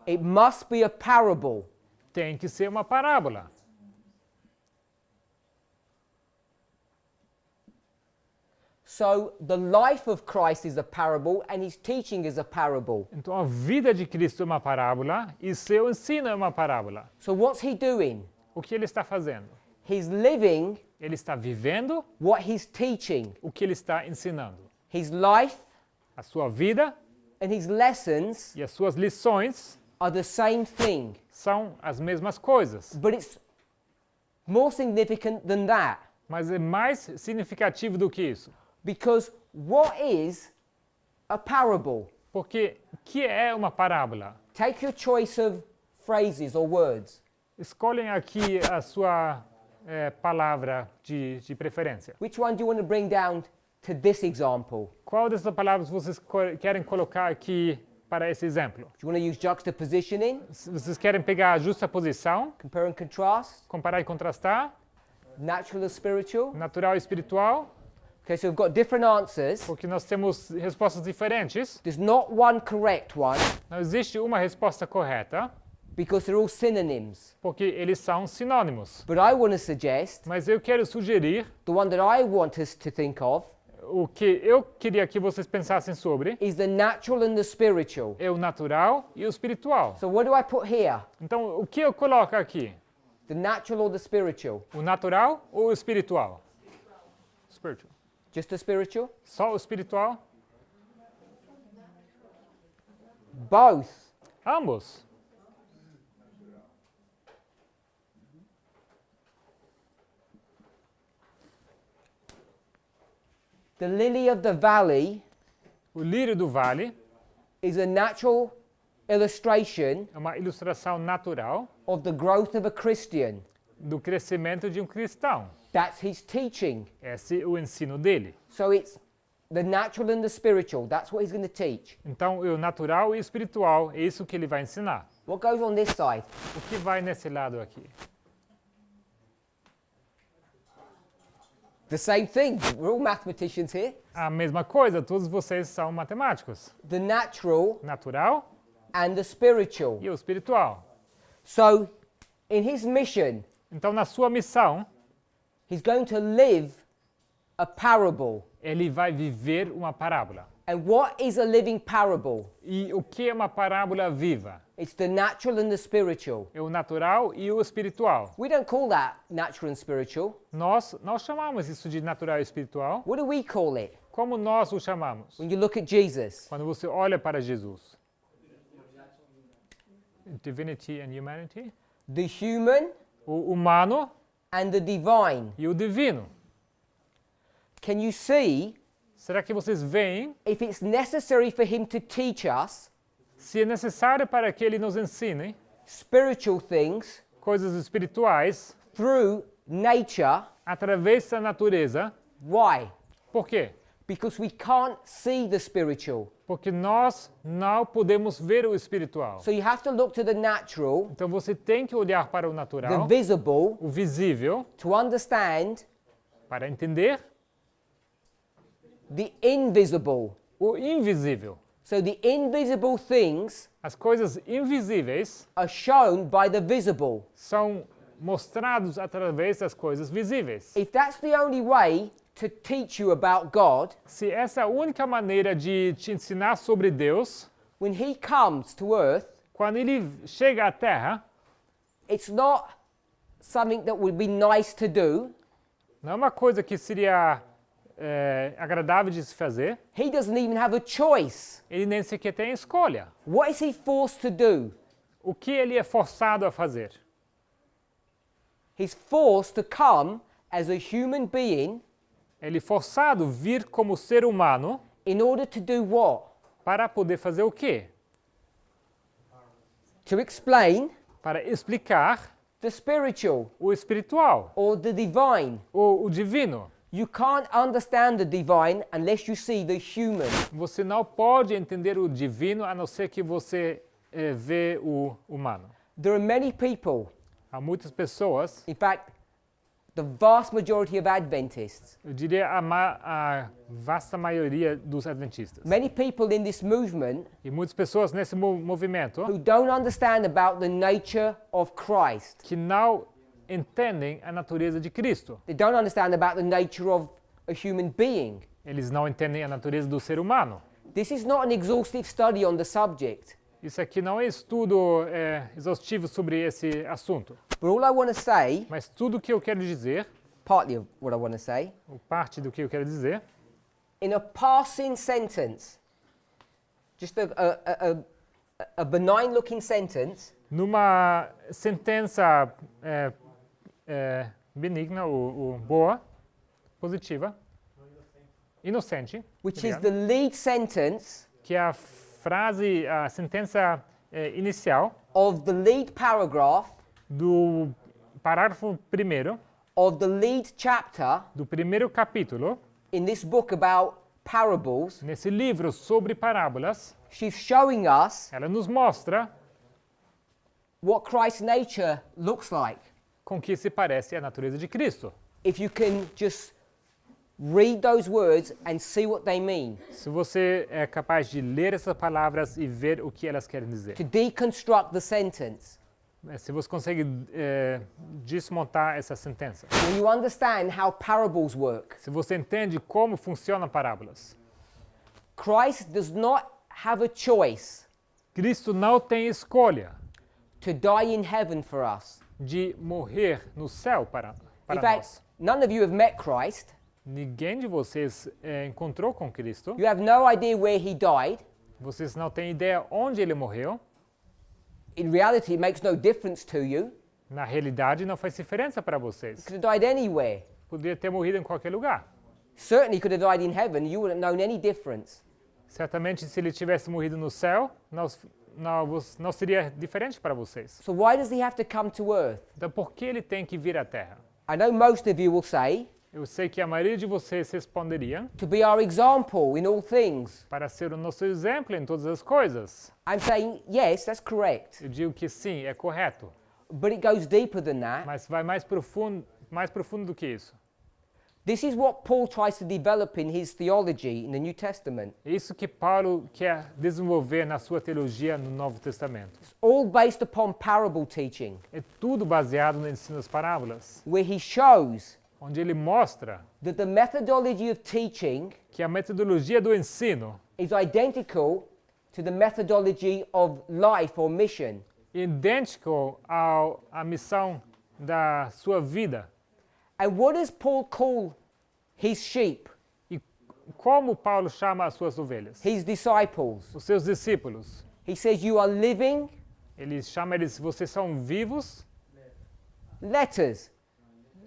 It must be a parable. Tem que ser uma parábola. So the life of Christ is a parable and his teaching is a parable. Então a vida de Cristo é uma parábola e seu ensino é uma parábola. So what's he doing? O que ele está fazendo? He's living Ele está vivendo what he's teaching. o que ele está ensinando. His life A sua vida and his lessons e as suas lições are the same thing, são as mesmas coisas, but it's more significant than that. mas é mais significativo do que isso. Because what is a parable? Porque o que é uma parábola? Take your choice of phrases or words. Escolhem aqui a sua palavra de preferência. Which one do you want to bring down to this example? Qual dessas palavras vocês querem colocar aqui para esse exemplo? Do you want to use juxtapositioning, Vocês querem pegar a justaposição, compare and contrast, comparar e contrastar, natural or spiritual? natural e espiritual, Okay, so we've got different answers. porque nós temos respostas diferentes. There's not one correct one Não existe uma resposta correta, because they're all synonyms. porque eles são sinônimos. But I want to suggest Mas eu quero sugerir the one that I want us to think of o que eu queria que vocês pensassem sobre is the natural and the spiritual. é o natural e o espiritual. So what do I put here? Então, o que eu coloco aqui? The natural or the spiritual? O natural ou o espiritual? Spiritual. Just the spiritual? Só o espiritual? Both. Ambos. The lily of the valley O lírio do vale is a natural illustration é uma ilustração natural of the growth of a Christian. do crescimento de um cristão. That's his teaching. Esse é o ensino dele. So it's the natural and the spiritual. That's what he's going to teach. Então, o natural e o espiritual é isso que ele vai ensinar. What goes on this side? O que vai nesse lado aqui? The same thing. We're all mathematicians here. A mesma coisa, todos vocês são matemáticos. The natural Natural and the spiritual. e o espiritual. So in his mission, Então, na sua missão, he's going to live a parable. ele vai viver uma parábola. And what is a living parable? E o que é uma parábola viva? It's the natural and the spiritual. É o natural e o espiritual. We don't call that natural and spiritual. Nós chamamos isso de natural e espiritual. What do we call it? Como nós o chamamos? When you look at Jesus, Quando você olha para Jesus. Divinity and humanity. the human O humano and the divine. e o divino. Can you see Será que vocês veem if it's necessary for him to teach us se é necessário para que ele nos ensine spiritual things coisas espirituais through nature? através da natureza? Why? Por quê? Because we can't see the spiritual. Porque nós não podemos ver o espiritual. So you have to look to the natural, Então você tem que olhar para o the natural, visible, o visível, to understand para entender the invisible. o invisível. So the invisible things As coisas invisíveis are shown by the visible. são mostrados através das coisas visíveis. If that's the only way to teach you about God, Se essa é a única maneira de te ensinar sobre Deus, when he comes to earth, quando ele chega à Terra, it's not something that would be nice to do. não é uma coisa que seria agradável de se fazer. He doesn't even have a choice. Ele nem sequer tem escolha. What is he forced to do? O que ele é forçado a fazer? He's forced to come as a human being Ele é forçado a vir como ser humano in order to do what? para poder fazer o quê? To explain Para explicar the spiritual o espiritual, or the divine. o divino. You can't understand the divine unless you see the human. Você não pode entender o divino a não ser que você vê o humano. There are many people, Há muitas pessoas, in fact, the vast majority of Adventists, eu diria a vasta maioria dos adventistas, many people in this movement e muitas pessoas nesse movimento who don't understand about the nature of Christ. que não entendem a natureza de Cristo. They don't understand about the nature of a human being. Eles não entendem a natureza do ser humano. This is not an exhaustive study on the subject. Isso aqui não é estudo exaustivo sobre esse assunto. But all I want to say, Mas tudo o que eu quero dizer, partly of what I want to say, ou parte do que eu quero dizer, in a passing sentence, just a benign looking sentence, numa sentença benigna ou boa, positiva, inocente, which is obrigado, the lead sentence que é a frase, a sentença inicial of the lead paragraph do parágrafo primeiro of the lead chapter do primeiro capítulo in this book about parables. nesse livro sobre parábolas. She's showing us Ela nos mostra what Christ's nature looks like. com que se parece a natureza de Cristo. If you can just read those words and see what they mean, Se você é capaz de ler essas palavras e ver o que elas querem dizer. to deconstruct the sentence, Se você consegue desmontar essa sentença. when you understand how parables work, Se você entende como funcionam parábolas. Christ does not have a choice Cristo não tem escolha to die in heaven for us. de morrer no céu para In fact, nós. none of you have met Christ. Ninguém de vocês encontrou com Cristo. You have no idea where he died. Vocês não têm ideia onde ele morreu. In reality, it makes no difference to you. Na realidade, não faz diferença para vocês. He could have died anywhere. Poderia ter morrido em qualquer lugar. Certainly could have died in heaven. You wouldn't have known any difference. Certamente, se ele tivesse morrido no céu, não seria diferente para vocês. So why does he have to come to earth? Então, por que ele tem que vir à Terra? I know most of you will say, Eu sei que a maioria de vocês responderiam to be our example in all things. para ser o nosso exemplo em todas as coisas. I'm saying, yes, that's correct. Eu digo que sim, é correto. But it goes deeper than that. Mas vai mais profundo do que isso. This is what Paul tries to develop in his theology in the New Testament. É isso que Paulo quer desenvolver na sua teologia no Novo Testamento. It's all based upon parable teaching, É tudo baseado no ensino das parábolas, where he shows onde ele mostra that the methodology of teaching que a metodologia do ensino is identical to the methodology of life or mission. é idêntico à missão da sua vida. And what does Paul call his sheep, E como Paulo chama as suas ovelhas? his disciples? Os seus discípulos. He says, you are living Ele chama eles, vocês são vivos, letters.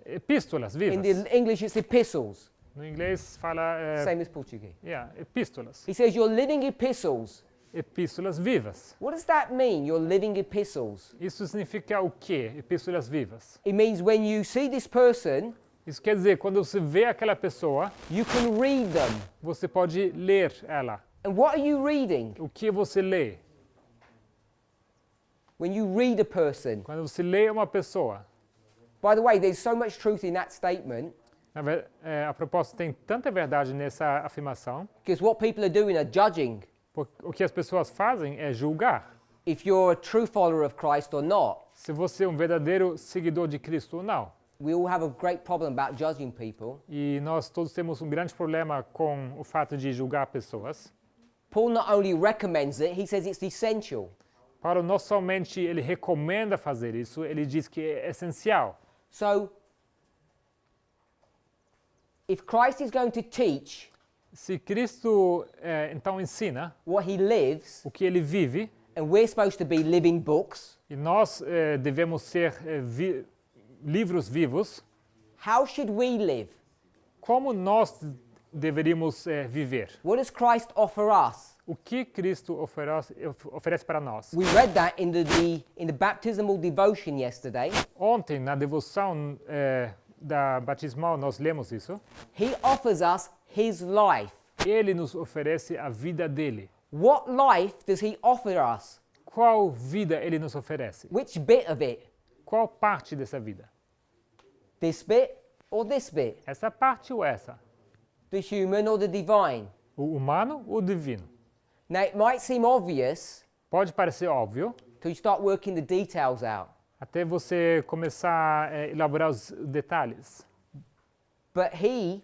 epístolas In vivas. the English, it's epistles, No inglês fala same as Portuguese. epístolas. He says, you're living epistles. Epístolas vivas. What does that mean, you're living epistles? Isso significa o quê? Epístolas vivas. It means when you see this person, Isso quer dizer, quando você vê aquela pessoa, you can read them. você pode ler ela. And what are you reading? O que você lê? When you read a person. Quando você lê uma pessoa, By the way, there's so much truth in that statement a propósito, tem tanta verdade nessa afirmação, because what people are doing are judging porque o que as pessoas fazem é julgar if you're a true follower of Christ or not. se você é um verdadeiro seguidor de Cristo ou não. We all have a great problem about judging people. E nós todos temos um grande problema com o fato de julgar pessoas. Paul not only recommends it, he says it's essential. Paulo não somente ele recomenda fazer isso, ele diz que é essencial. So, if Christ is going to teach Se Cristo então ensina what he lives, o que ele vive, and we're supposed to be living books, e nós devemos ser livros vivos, how should we live? como nós deveríamos viver? What does Christ offer us? O que Cristo oferece para nós? We read that in the baptismal devotion yesterday. Ontem, na devoção da batismal, nós lemos isso. He offers us his life. Ele nos oferece a vida dele. What life does he offer us? Qual vida ele nos oferece? Which bit of it? Qual parte dessa vida? This bit or this bit? Essa parte ou essa? The human or the divine? O humano ou o divino? Now, it might seem obvious Pode parecer óbvio, till you start working the details out. até você começar a elaborar os detalhes. But he,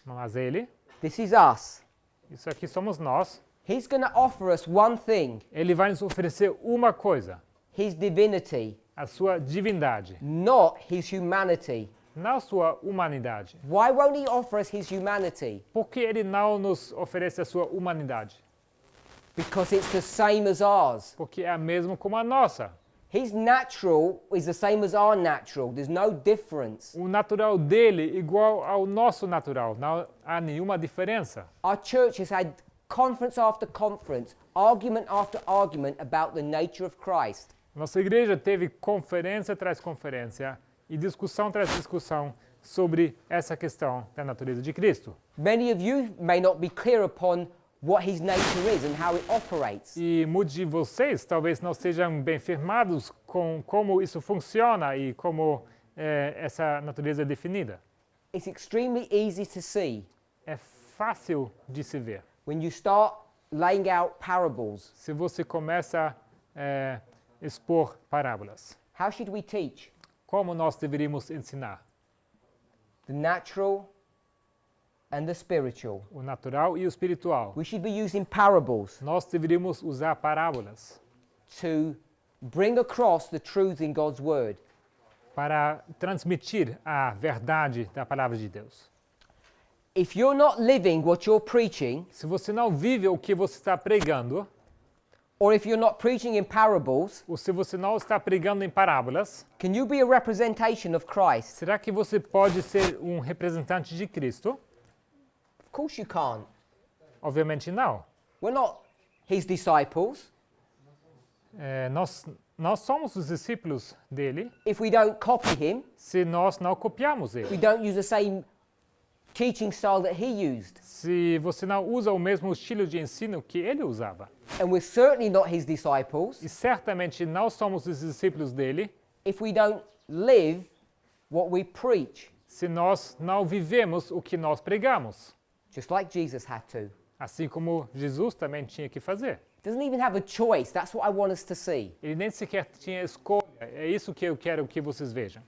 Mas ele, this is us. isso aqui somos nós, He's going to offer us one thing, ele vai nos oferecer uma coisa, his divinity, a sua divindade, not his humanity. não a sua humanidade. Why won't he offer us his humanity? Por que ele não nos oferece a sua humanidade? Because it's the same as ours. Porque é a mesma como a nossa. His natural is the same as our natural. There's no difference. O natural dele igual ao nosso natural, não há nenhuma diferença. Our church has had conference after conference, argument after argument about the nature of Christ. Nossa igreja teve conferência tras conferência e discussão tras discussão sobre essa questão da natureza de Cristo. Many of you may not be clear upon what his nature is and how it operates. E muitos de vocês talvez não estejam bem firmados com como isso funciona e como essa natureza é definida. It's extremely easy to see É fácil de se ver. when you start laying out parables. Se você começa a expor parábolas. How should we teach? Como nós deveríamos ensinar? The natural and the spiritual. O natural e o espiritual. We should be using parables Nós deveríamos usar parábolas to bring across the truth in God's word. para transmitir a verdade da palavra de Deus. If you're not living what you're preaching, Se você não vive o que você está pregando, or if you're not preaching in parables, ou se você não está pregando em parábolas, can you be a representation of Christ? será que você pode ser um representante de Cristo? Of course you can't. Obviamente não. We're not his disciples Nós somos os discípulos dele if we don't copy him, se nós não copiamos we ele. don't use the same teaching style that he used. Se você não usa o mesmo estilo de ensino que ele usava. And we're certainly not his disciples E certamente não somos os discípulos dele if we don't live what we preach, se nós não vivemos o que nós pregamos. just like Jesus had to. Assim como Jesus também tinha que fazer. Doesn't even have a choice. That's what I want us to see. Ele nem sequer tinha escolha. É isso que eu quero que vocês vejam.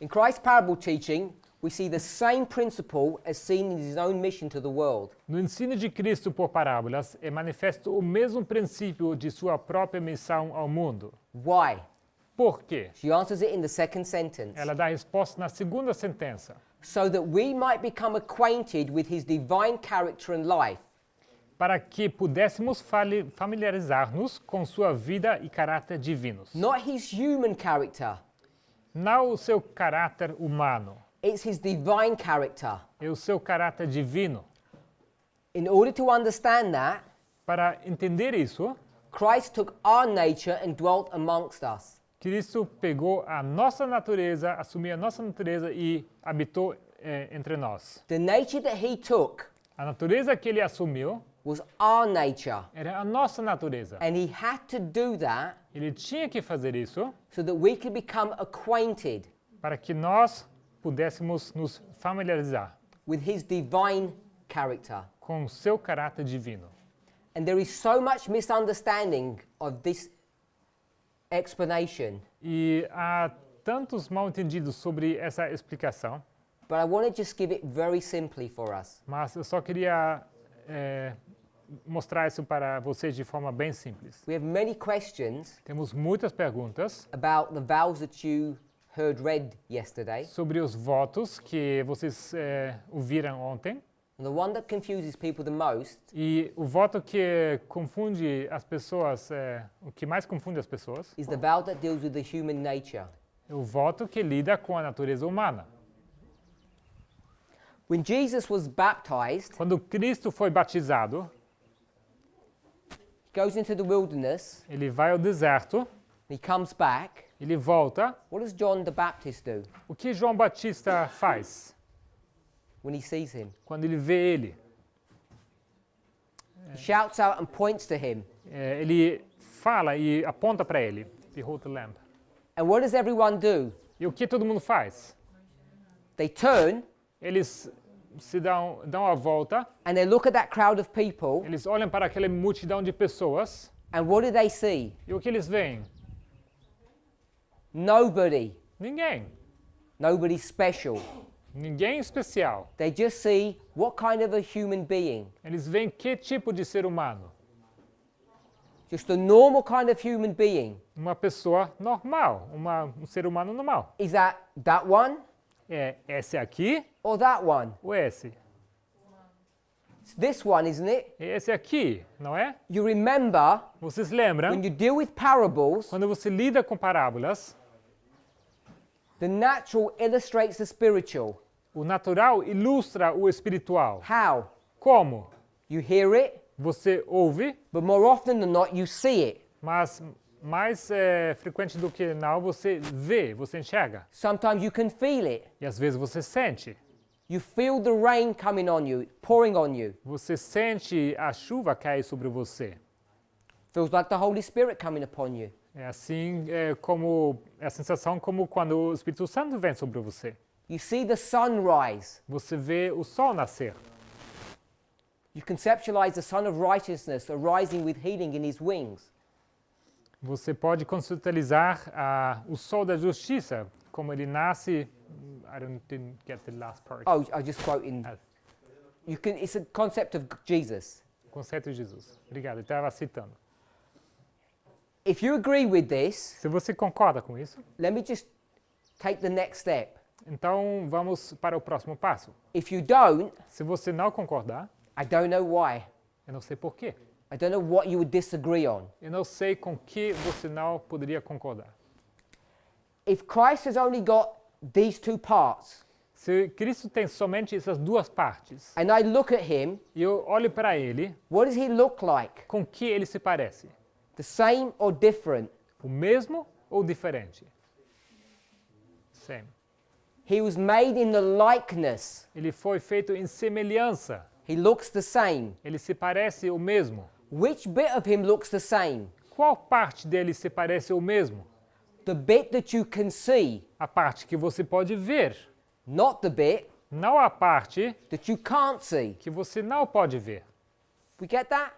In Christ's parable teaching, we see the same principle as seen in his own mission to the world. No ensino de Cristo por parábolas, é manifesto o mesmo princípio de sua própria missão ao mundo. Why? Por quê? She answers it in the second sentence. Ela dá a resposta na segunda sentença. So that we might become acquainted with his divine character and life, Para que pudéssemos familiarizar-nos com sua vida e caráter divinos. not his human character. Não o seu caráter humano, It's his divine character. é o seu caráter divino. In order to understand that, Para entender isso, Christ took our nature and dwelt amongst us. Cristo pegou a nossa natureza, assumiu a nossa natureza e habitou entre nós. The nature that he took A natureza que ele assumiu was our nature. era a nossa natureza. And he had to do that Ele tinha que fazer isso so that we could become acquainted para que nós pudéssemos nos familiarizar with his divine character. com o seu caráter divino. And there is so much misunderstanding of this explanation, E há tantos mal-entendidos sobre essa explicação, but I want to just give it very simply for us. mas eu só queria mostrar isso para vocês de forma bem simples. We have many questions Temos muitas perguntas about the vows that you heard read yesterday. sobre os votos que vocês ouviram ontem. And the one that confuses people the most E o voto que confunde as pessoas, o que mais confunde as pessoas, is the vow that deals with the human nature. é o voto que lida com a natureza humana. When Jesus was baptized, Quando Cristo foi batizado, he goes into the wilderness, ele vai ao deserto, he comes back. ele volta. What does John the Baptist do O que João Batista faz when he sees him? quando ele vê ele? He shouts out and points to him. Ele fala e aponta para ele. Behold the lamb. And what does everyone do? E o que todo mundo faz? They turn Eles se dão a volta, and they look at that crowd of people, eles olham para aquela multidão de pessoas, and what do they see? e o que eles veem? Nobody. Ninguém. Nobody special. Ninguém especial. They just see what kind of a human being. Eles veem que tipo de ser humano? Just a normal kind of human being. Uma pessoa normal, um ser humano normal. Is that one É esse aqui or that one? ou esse? It's this one, isn't it? É esse aqui, não é? You remember Vocês lembram? when you deal with parables, Quando você lida com parábolas, the natural illustrates the spiritual. o natural ilustra o espiritual. How? Como? You hear it, Você ouve, but more often than not, you see it. mas mais frequente do que não, você vê, você enxerga. Sometimes you can feel it. E às vezes você sente. You feel the rain coming on you, pouring on you. Você sente a chuva cair sobre você. Feels like the Holy Spirit coming upon you. É assim como é a sensação como quando o Espírito Santo vem sobre você. You see the sun rise. Você vê o sol nascer. You conceptualize the Son of Righteousness arising with healing in his wings. Você pode conceptualizar o sol da justiça, como ele nasce. I didn't get the last part. Oh, I just quoting. You can. It's a concept of Jesus. O conceito de Jesus. Obrigado, eu estava citando. If you agree with this, Se você concorda com isso, let me just take the next step. então vamos para o próximo passo. If you don't, Se você não concordar, I don't know why. eu não sei porquê. I don't know what you would disagree on. Eu não sei com que você não poderia concordar. If Christ has only got these two parts, Se Cristo tem somente essas duas partes, and I look at him, e eu olho para ele, what does he look like? com que ele se parece? The same or different? O mesmo ou diferente? Same. He was made in the likeness. Ele foi feito em semelhança. He looks the same. Ele se parece o mesmo. Which bit of him looks the same? Qual parte dele se parece o mesmo? The bit that you can see, A parte que você pode ver, not the bit não a parte that you can't see. que você não pode ver. We get that?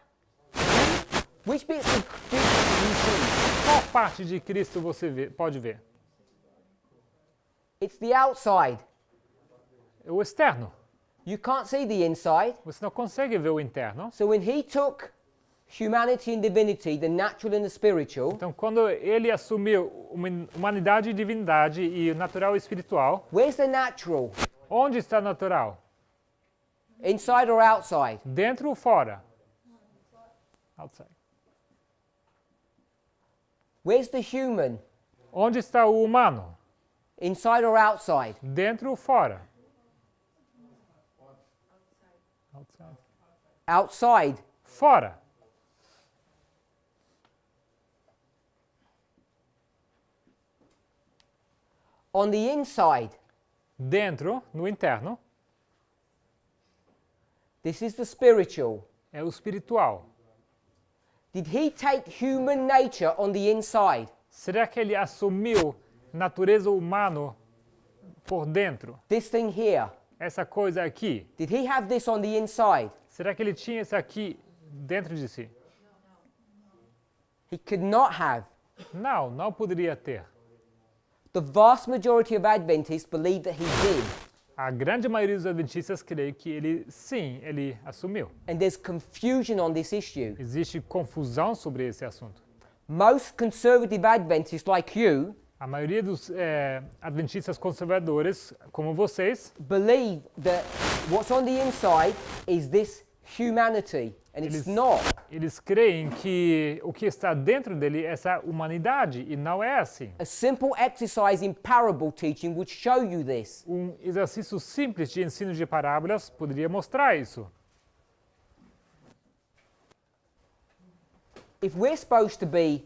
Which bits of Jesus do you see? Qual parte de Cristo você pode ver? It's the outside. É o externo. You can't see the inside. Você não consegue ver o interno. So when he took humanity and divinity, the natural and the spiritual, Então, quando ele assumiu humanidade e divindade e o natural e espiritual, where's the natural? onde está o natural? Inside or outside? Dentro ou fora? Outside. Where's the human? Onde está o humano? Inside or outside? Dentro ou fora? Outside. Outside. Fora. On the inside, Dentro, no interno, this is the spiritual. é o espiritual. Did he take human nature on the inside? Será que ele assumiu natureza humana por dentro? This thing here. Essa coisa aqui. Did he have this on the inside? Será que ele tinha isso aqui dentro de si? He could not have. Não, não poderia ter. The vast majority of Adventists believe that he did. A grande maioria dos adventistas crê que ele, sim, ele assumiu. And there's confusion on this issue. Existe confusão sobre esse assunto. Most conservative Adventists like you A maioria dos adventistas conservadores, como vocês, believe that what's on the inside is this humanity, and it's not. Eles creem que o que está dentro dele é essa humanidade, e não é assim. A simple exercise in parable teaching would show you this. Exercício simples de ensino de parábolas poderia mostrar isso. If we're supposed to be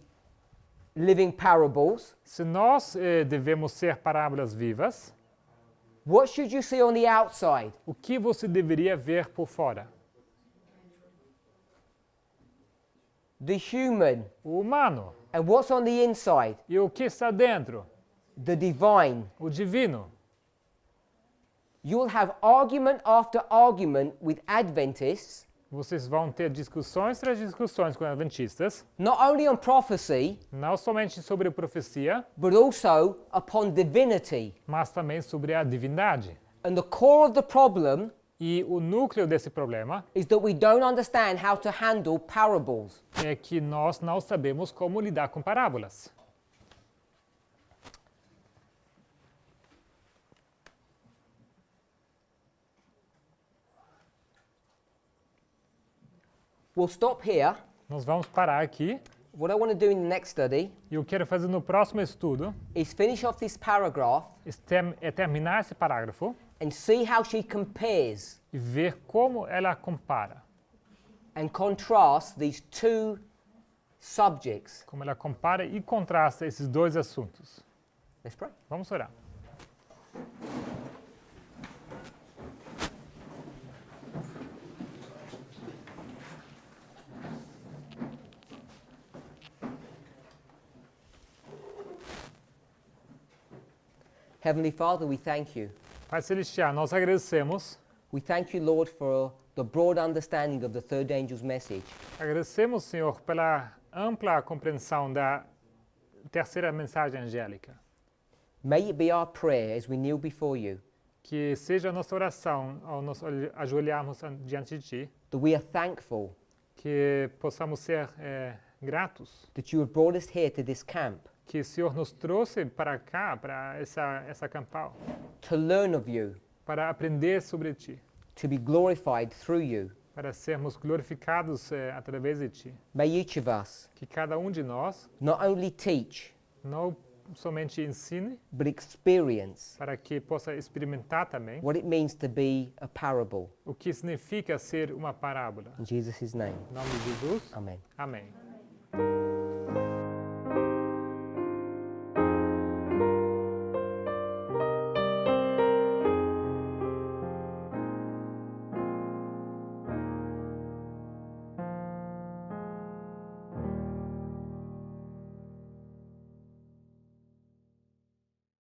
living parables, Se nós devemos ser parábolas vivas, what should you see on the outside? o que você deveria ver por fora? The human. O humano. And what's on the inside? E o que está dentro? The divine. O divino. You'll have argument after argument with Adventists, Vocês vão ter discussões tras discussões com adventistas, not only on prophecy, não somente sobre a profecia, but also upon divinity. mas também sobre a divindade. And the core of the problem E o núcleo desse problema is that we don't understand how to handle parables. é que nós não sabemos como lidar com parábolas. We'll stop here. Nós vamos parar aqui. What I want to do in the next study E eu quero fazer no próximo estudo is finish off this paragraph é terminar esse parágrafo and see how she compares e ver como ela compara. and contrasts these two subjects. Como ela compara e contrasta esses dois assuntos. Let's pray. Vamos orar. Heavenly Father, we thank you. Pai Celestial, nós agradecemos. We thank you, Lord, for the broad understanding of the third angel's message. Agradecemos, Senhor, pela ampla compreensão da terceira mensagem angélica. May it be our prayer as we kneel before you Que seja a nossa oração ao nos ajoelharmos diante de Ti, that we are thankful que possamos ser gratos, that you have brought us here to this camp que o Senhor nos trouxe para cá, para essa campal, to learn of you, para aprender sobre Ti, to be glorified through you. para sermos glorificados através de Ti. May each of us Que cada de nós not only teach, não somente ensine, but experience para que possa experimentar também what it means to be a parable. o que significa ser uma parábola. In Jesus' name, Em nome de Jesus, amen. amém.